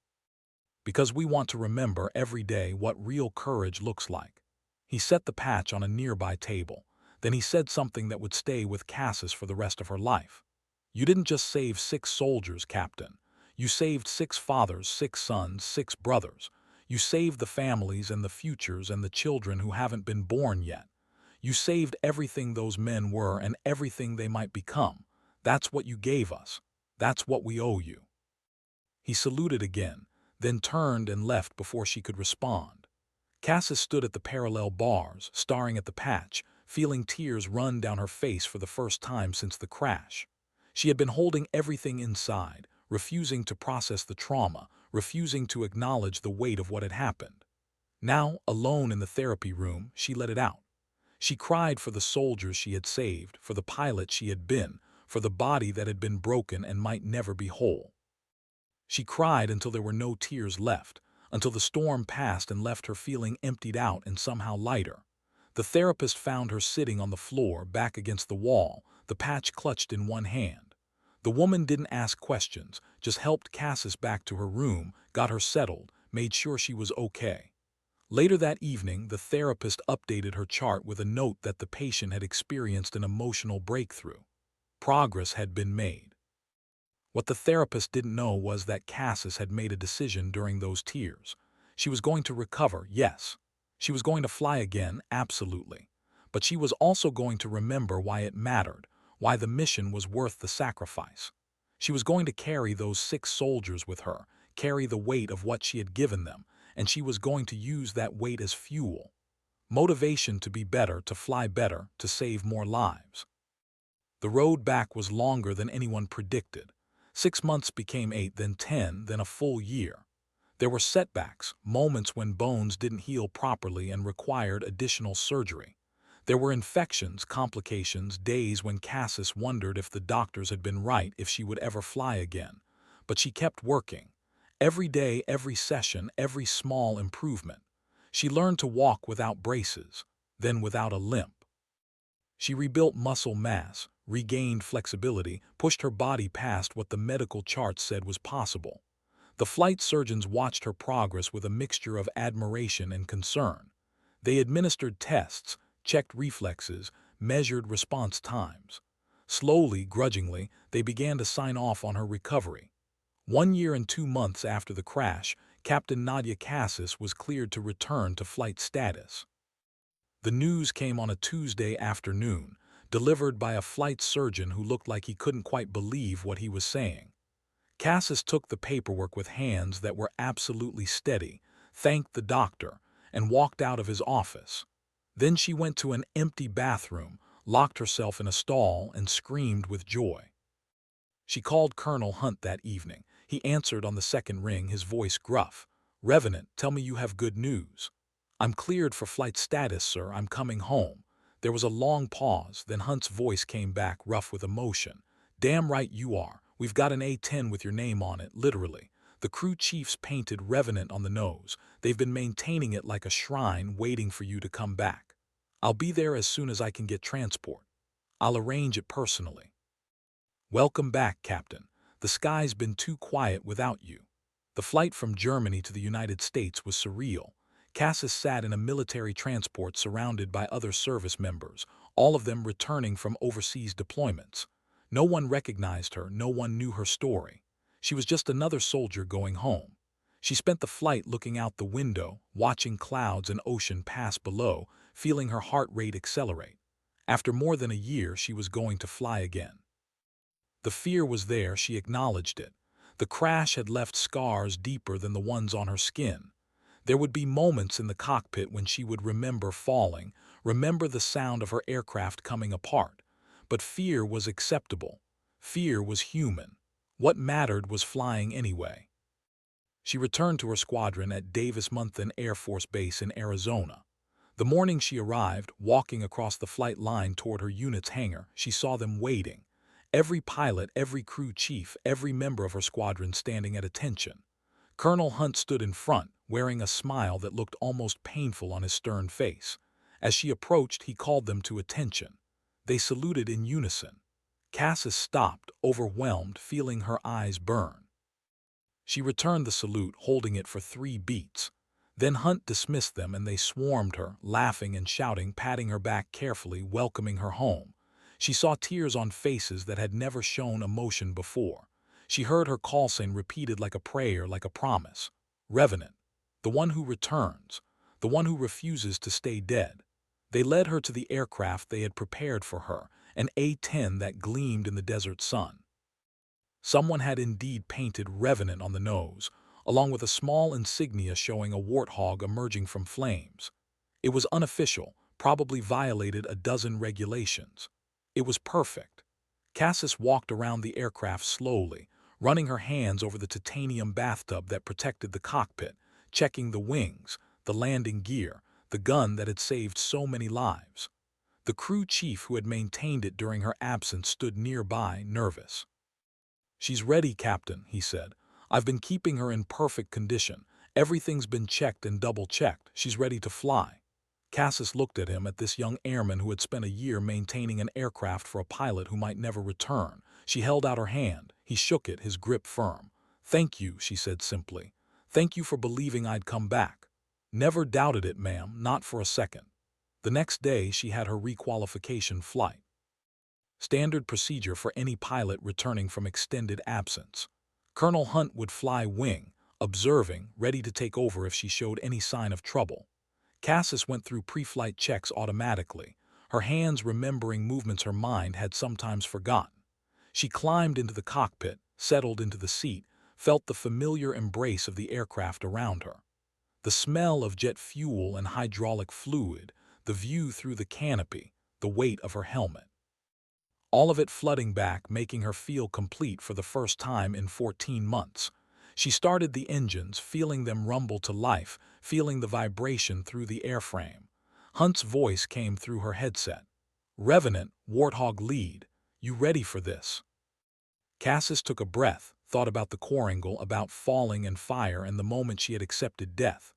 S1: Because we want to remember every day what real courage looks like." He set the patch on a nearby table. Then he said something that would stay with Cassis for the rest of her life. "You didn't just save 6 soldiers, Captain. You saved 6 fathers, 6 sons, 6 brothers. You saved the families and the futures and the children who haven't been born yet. You saved everything those men were and everything they might become. That's what you gave us. That's what we owe you." He saluted again, then turned and left before she could respond. Cassis stood at the parallel bars, staring at the patch, feeling tears run down her face for the first time since the crash. She had been holding everything inside, refusing to process the trauma, refusing to acknowledge the weight of what had happened. Now, alone in the therapy room, she let it out. She cried for the soldiers she had saved, for the pilot she had been, for the body that had been broken and might never be whole. She cried until there were no tears left, until the storm passed and left her feeling emptied out and somehow lighter. The therapist found her sitting on the floor, back against the wall, the patch clutched in one hand. The woman didn't ask questions, just helped Cassis back to her room, got her settled, made sure she was okay. Later that evening, the therapist updated her chart with a note that the patient had experienced an emotional breakthrough. Progress had been made. What the therapist didn't know was that Cassis had made a decision during those tears. She was going to recover, yes. She was going to fly again, absolutely. But she was also going to remember why it mattered, why the mission was worth the sacrifice. She was going to carry those 6 soldiers with her, carry the weight of what she had given them, and she was going to use that weight as fuel. Motivation to be better, to fly better, to save more lives. The road back was longer than anyone predicted. 6 months became 8, then 10, then a full year. There were setbacks, moments when bones didn't heal properly and required additional surgery. There were infections, complications, days when Cassis wondered if the doctors had been right, if she would ever fly again. But she kept working. Every day, every session, every small improvement. She learned to walk without braces, then without a limp. She rebuilt muscle mass, regained flexibility, pushed her body past what the medical charts said was possible. The flight surgeons watched her progress with a mixture of admiration and concern. They administered tests, checked reflexes, measured response times. Slowly, grudgingly, they began to sign off on her recovery. 1 year and 2 months after the crash, Captain Nadia Cassis was cleared to return to flight status. The news came on a Tuesday afternoon, delivered by a flight surgeon who looked like he couldn't quite believe what he was saying. Cassis took the paperwork with hands that were absolutely steady, thanked the doctor, and walked out of his office. Then she went to an empty bathroom, locked herself in a stall, and screamed with joy. She called Colonel Hunt that evening. He answered on the second ring, his voice gruff. "Revenant, tell me you have good news." "I'm cleared for flight status, sir. I'm coming home." There was a long pause, then Hunt's voice came back, rough with emotion. "Damn right you are. We've got an A-10 with your name on it, literally. The crew chiefs painted Revenant on the nose. They've been maintaining it like a shrine, waiting for you to come back. I'll be there as soon as I can get transport. I'll arrange it personally." "Welcome back, Captain. The sky's been too quiet without you." The flight from Germany to the United States was surreal. Cassis sat in a military transport surrounded by other service members, all of them returning from overseas deployments. No one recognized her, no one knew her story. She was just another soldier going home. She spent the flight looking out the window, watching clouds and ocean pass below, feeling her heart rate accelerate. After more than a year, she was going to fly again. The fear was there, she acknowledged it. The crash had left scars deeper than the ones on her skin. There would be moments in the cockpit when she would remember falling, remember the sound of her aircraft coming apart. But fear was acceptable. Fear was human. What mattered was flying anyway. She returned to her squadron at Davis-Monthan Air Force Base in Arizona. The morning she arrived, walking across the flight line toward her unit's hangar, she saw them waiting. Every pilot, every crew chief, every member of her squadron standing at attention. Colonel Hunt stood in front, wearing a smile that looked almost painful on his stern face. As she approached, he called them to attention. They saluted in unison. Cassis stopped, overwhelmed, feeling her eyes burn. She returned the salute, holding it for 3 beats. Then Hunt dismissed them and they swarmed her, laughing and shouting, patting her back carefully, welcoming her home. She saw tears on faces that had never shown emotion before. She heard her call sign repeated like a prayer, like a promise. Revenant, the one who returns, the one who refuses to stay dead. They led her to the aircraft they had prepared for her, an A-10 that gleamed in the desert sun. Someone had indeed painted Revenant on the nose, along with a small insignia showing a warthog emerging from flames. It was unofficial, probably violated a dozen regulations. It was perfect. Cassis walked around the aircraft slowly, running her hands over the titanium bathtub that protected the cockpit, checking the wings, the landing gear, the gun that had saved so many lives. The crew chief who had maintained it during her absence stood nearby, nervous. "She's ready, Captain," he said. "I've been keeping her in perfect condition. Everything's been checked and double-checked. She's ready to fly." Cassis looked at him, at this young airman who had spent a year maintaining an aircraft for a pilot who might never return. She held out her hand. He shook it, his grip firm. "Thank you," she said simply. "Thank you for believing I'd come back." "Never doubted it, ma'am, not for a second." The next day she had her requalification flight. Standard procedure for any pilot returning from extended absence. Colonel Hunt would fly wing, observing, ready to take over if she showed any sign of trouble. Cassis went through pre-flight checks automatically, her hands remembering movements her mind had sometimes forgotten. She climbed into the cockpit, settled into the seat, felt the familiar embrace of the aircraft around her. The smell of jet fuel and hydraulic fluid, the view through the canopy, the weight of her helmet. All of it flooding back, making her feel complete for the first time in 14 months. She started the engines, feeling them rumble to life, feeling the vibration through the airframe. Hunt's voice came through her headset. "Revenant, Warthog lead. You ready for this?" Cassis took a breath, thought about the Coringal, about falling and fire and the moment she had accepted death.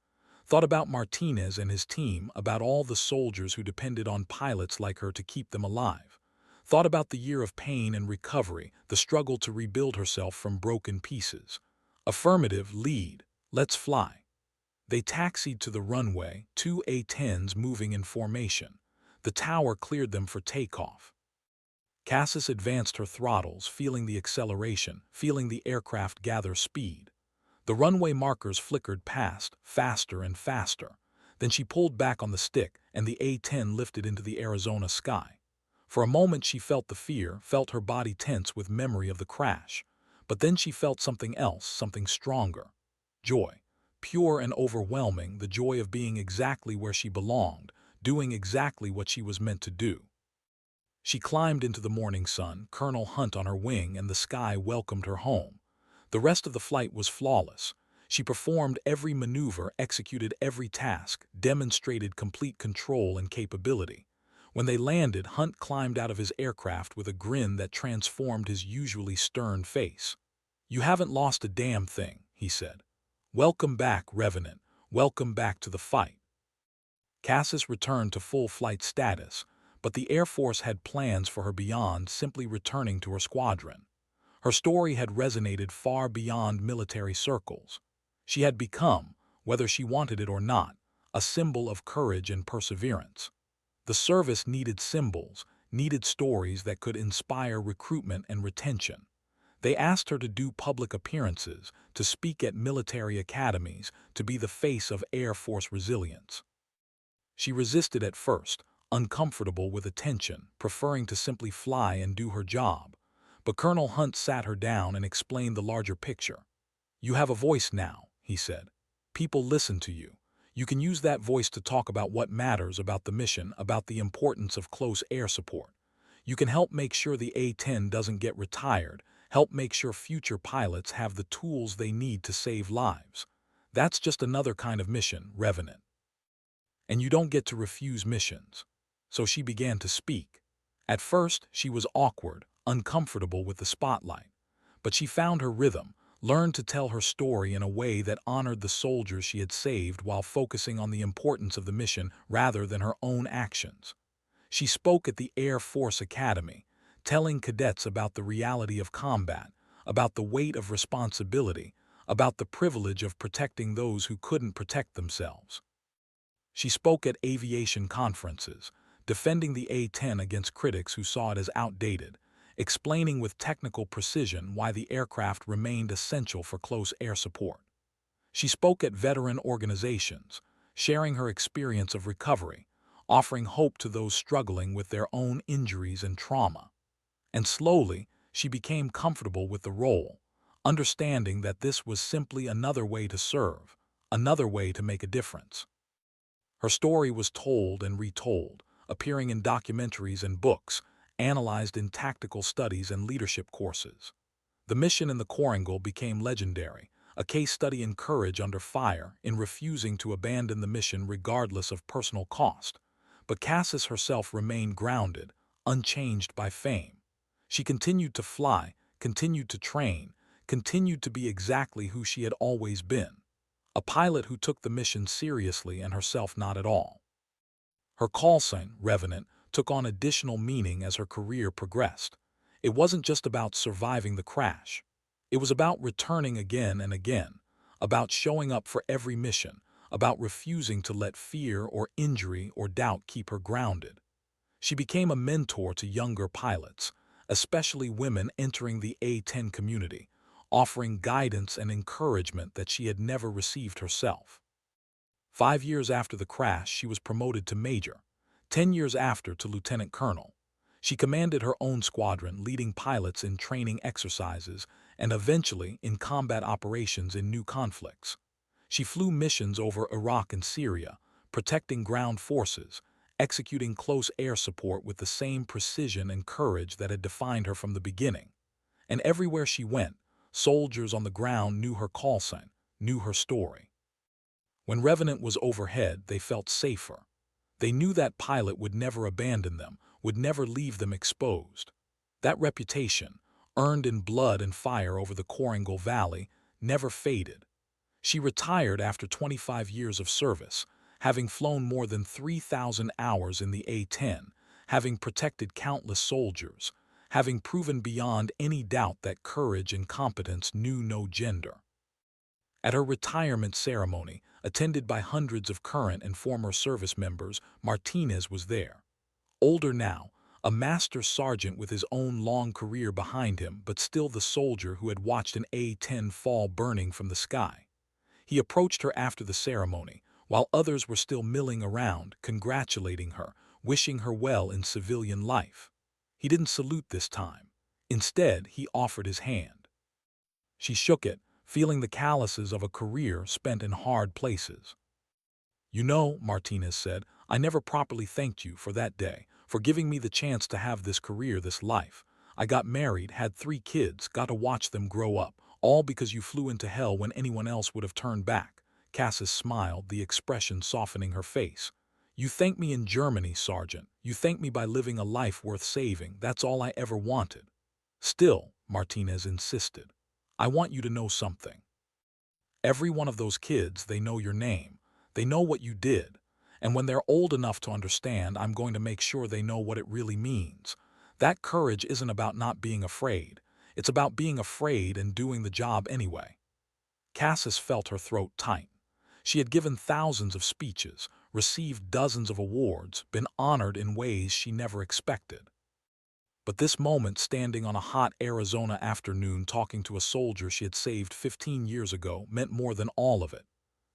S1: Thought about Martinez and his team, about all the soldiers who depended on pilots like her to keep them alive. Thought about the year of pain and recovery, the struggle to rebuild herself from broken pieces. Affirmative, lead. Let's fly. They taxied to the runway, two A-10s moving in formation. The tower cleared them for takeoff. Cassis advanced her throttles, feeling the acceleration, feeling the aircraft gather speed. The runway markers flickered past, faster and faster. Then she pulled back on the stick, and the A-10 lifted into the Arizona sky. For a moment she felt the fear, felt her body tense with memory of the crash. But then she felt something else, something stronger. Joy. Pure and overwhelming, the joy of being exactly where she belonged, doing exactly what she was meant to do. She climbed into the morning sun, Colonel Hunt on her wing, and the sky welcomed her home. The rest of the flight was flawless. She performed every maneuver, executed every task, demonstrated complete control and capability. When they landed, Hunt climbed out of his aircraft with a grin that transformed his usually stern face. "You haven't lost a damn thing," he said. "Welcome back, Revenant. Welcome back to the fight." Cassis returned to full flight status, but the Air Force had plans for her beyond simply returning to her squadron. Her story had resonated far beyond military circles. She had become, whether she wanted it or not, a symbol of courage and perseverance. The service needed symbols, needed stories that could inspire recruitment and retention. They asked her to do public appearances, to speak at military academies, to be the face of Air Force resilience. She resisted at first, uncomfortable with attention, preferring to simply fly and do her job. But Colonel Hunt sat her down and explained the larger picture. "You have a voice now," he said. "People listen to you. You can use that voice to talk about what matters, about the mission, about the importance of close air support. You can help make sure the A-10 doesn't get retired, help make sure future pilots have the tools they need to save lives. That's just another kind of mission, Revenant. And you don't get to refuse missions." So she began to speak. At first, she was awkward, uncomfortable with the spotlight. But she found her rhythm, learned to tell her story in a way that honored the soldiers she had saved while focusing on the importance of the mission rather than her own actions. She spoke at the Air Force Academy, telling cadets about the reality of combat, about the weight of responsibility, about the privilege of protecting those who couldn't protect themselves. She spoke at aviation conferences, defending the A-10 against critics who saw it as outdated, explaining with technical precision why the aircraft remained essential for close air support. She spoke at veteran organizations, sharing her experience of recovery, offering hope to those struggling with their own injuries and trauma. And slowly, she became comfortable with the role, understanding that this was simply another way to serve, another way to make a difference. Her story was told and retold, appearing in documentaries and books, analyzed in tactical studies and leadership courses. The mission in the Coringal became legendary, a case study in courage under fire, in refusing to abandon the mission regardless of personal cost. But Cassis herself remained grounded, unchanged by fame. She continued to fly, continued to train, continued to be exactly who she had always been. A pilot who took the mission seriously and herself not at all. Her call sign, Revenant, took on additional meaning as her career progressed. It wasn't just about surviving the crash. It was about returning again and again, about showing up for every mission, about refusing to let fear or injury or doubt keep her grounded. She became a mentor to younger pilots, especially women entering the A-10 community, offering guidance and encouragement that she had never received herself. 5 years after the crash, she was promoted to major. 10 years after, to lieutenant colonel. She commanded her own squadron, leading pilots in training exercises and eventually in combat operations in new conflicts. She flew missions over Iraq and Syria, protecting ground forces, executing close air support with the same precision and courage that had defined her from the beginning. And everywhere she went, soldiers on the ground knew her call sign, knew her story. When Revenant was overhead, they felt safer. They knew that pilot would never abandon them, would never leave them exposed. That reputation, earned in blood and fire over the Korangal Valley, never faded. She retired after 25 years of service, having flown more than 3,000 hours in the A-10, having protected countless soldiers, having proven beyond any doubt that courage and competence knew no gender. At her retirement ceremony, attended by hundreds of current and former service members, Martinez was there. Older now, a master sergeant with his own long career behind him, but still the soldier who had watched an A-10 fall burning from the sky. He approached her after the ceremony, while others were still milling around, congratulating her, wishing her well in civilian life. He didn't salute this time. Instead, he offered his hand. She shook it, feeling the calluses of a career spent in hard places. "You know," Martinez said, "I never properly thanked you for that day, for giving me the chance to have this career, this life. I got married, had 3 kids, got to watch them grow up, all because you flew into hell when anyone else would have turned back." Cassis smiled, the expression softening her face. "You thank me in Germany, Sergeant. You thank me by living a life worth saving. That's all I ever wanted." "Still," Martinez insisted, "I want you to know something. Every one of those kids, they know your name. They know what you did. And when they're old enough to understand, I'm going to make sure they know what it really means. That courage isn't about not being afraid. It's about being afraid and doing the job anyway." Cassis felt her throat tighten. She had given thousands of speeches, received dozens of awards, been honored in ways she never expected. But this moment, standing on a hot Arizona afternoon talking to a soldier she had saved 15 years ago, meant more than all of it.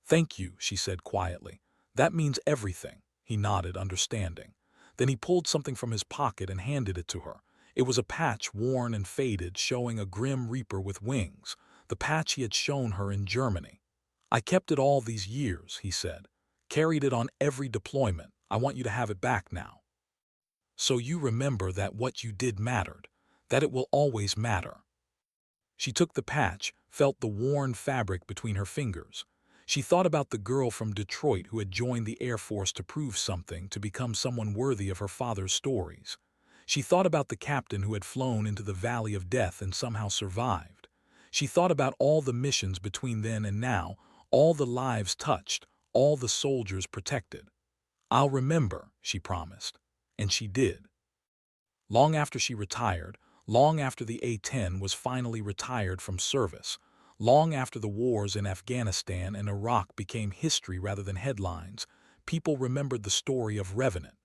S1: "Thank you," she said quietly. "That means everything." He nodded, understanding. Then he pulled something from his pocket and handed it to her. It was a patch, worn and faded, showing a grim reaper with wings, the patch he had shown her in Germany. "I kept it all these years," he said. "Carried it on every deployment. I want you to have it back now. So you remember that what you did mattered, that it will always matter." She took the patch, felt the worn fabric between her fingers. She thought about the girl from Detroit who had joined the Air Force to prove something, to become someone worthy of her father's stories. She thought about the captain who had flown into the Valley of Death and somehow survived. She thought about all the missions between then and now, all the lives touched, all the soldiers protected. "I'll remember," she promised. And she did. Long after she retired, long after the A-10 was finally retired from service, long after the wars in Afghanistan and Iraq became history rather than headlines, people remembered the story of Revenant.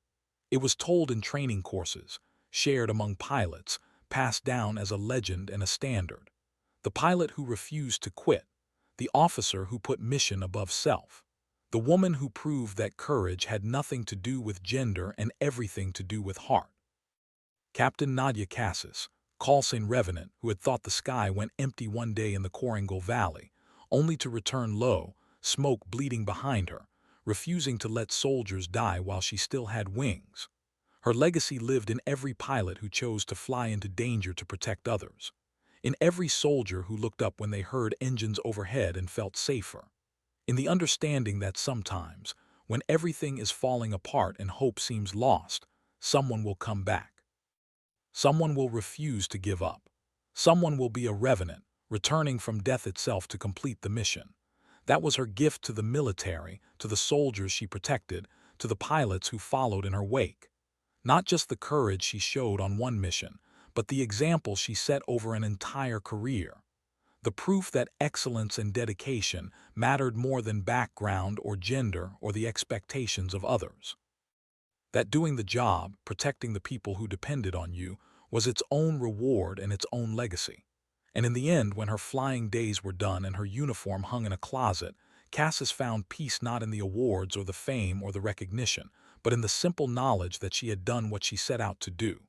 S1: It was told in training courses, shared among pilots, passed down as a legend and a standard. The pilot who refused to quit, the officer who put mission above self, the woman who proved that courage had nothing to do with gender and everything to do with heart. Captain Nadia Cassis, call sign Revenant, who had thought the sky went empty one day in the Korangal Valley, only to return low, smoke bleeding behind her, refusing to let soldiers die while she still had wings. Her legacy lived in every pilot who chose to fly into danger to protect others, in every soldier who looked up when they heard engines overhead and felt safer, in the understanding that sometimes, when everything is falling apart and hope seems lost, someone will come back. Someone will refuse to give up. Someone will be a revenant, returning from death itself to complete the mission. That was her gift to the military, to the soldiers she protected, to the pilots who followed in her wake. Not just the courage she showed on one mission, but the example she set over an entire career. The proof that excellence and dedication mattered more than background or gender or the expectations of others. That doing the job, protecting the people who depended on you, was its own reward and its own legacy. And in the end, when her flying days were done and her uniform hung in a closet, Cassis found peace not in the awards or the fame or the recognition, but in the simple knowledge that she had done what she set out to do.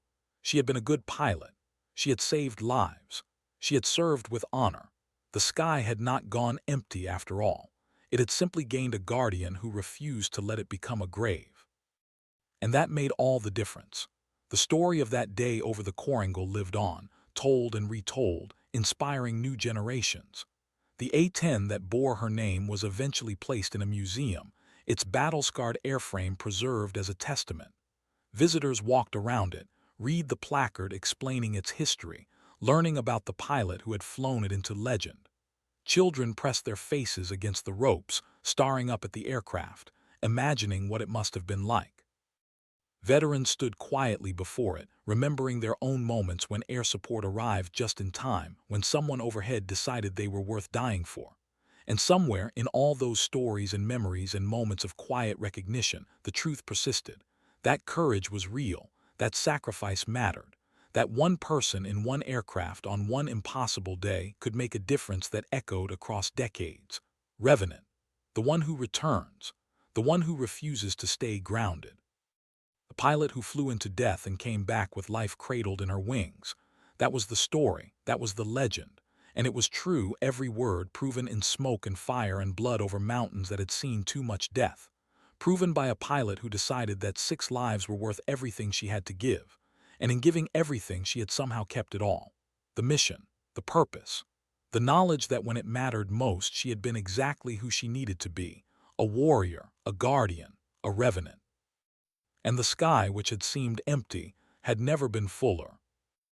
S1: She had been a good pilot. She had saved lives. She had served with honor. The sky had not gone empty after all. It had simply gained a guardian who refused to let it become a grave. And that made all the difference. The story of that day over the Korangal lived on, told and retold, inspiring new generations. The A-10 that bore her name was eventually placed in a museum, its battle-scarred airframe preserved as a testament. Visitors walked around it, read the placard explaining its history, learning about the pilot who had flown it into legend. Children pressed their faces against the ropes, staring up at the aircraft, imagining what it must have been like. Veterans stood quietly before it, remembering their own moments when air support arrived just in time, when someone overhead decided they were worth dying for. And somewhere in all those stories and memories and moments of quiet recognition, the truth persisted. That courage was real, that sacrifice mattered, that one person in one aircraft on one impossible day could make a difference that echoed across decades. Revenant, the one who returns, the one who refuses to stay grounded. The pilot who flew into death and came back with life cradled in her wings. That was the story, that was the legend. And it was true, every word, proven in smoke and fire and blood over mountains that had seen too much death. Proven by a pilot who decided that 6 lives were worth everything she had to give. And in giving everything, she had somehow kept it all. The mission, the purpose, the knowledge that when it mattered most, she had been exactly who she needed to be. A warrior, a guardian, a revenant. And the sky, which had seemed empty, had never been fuller.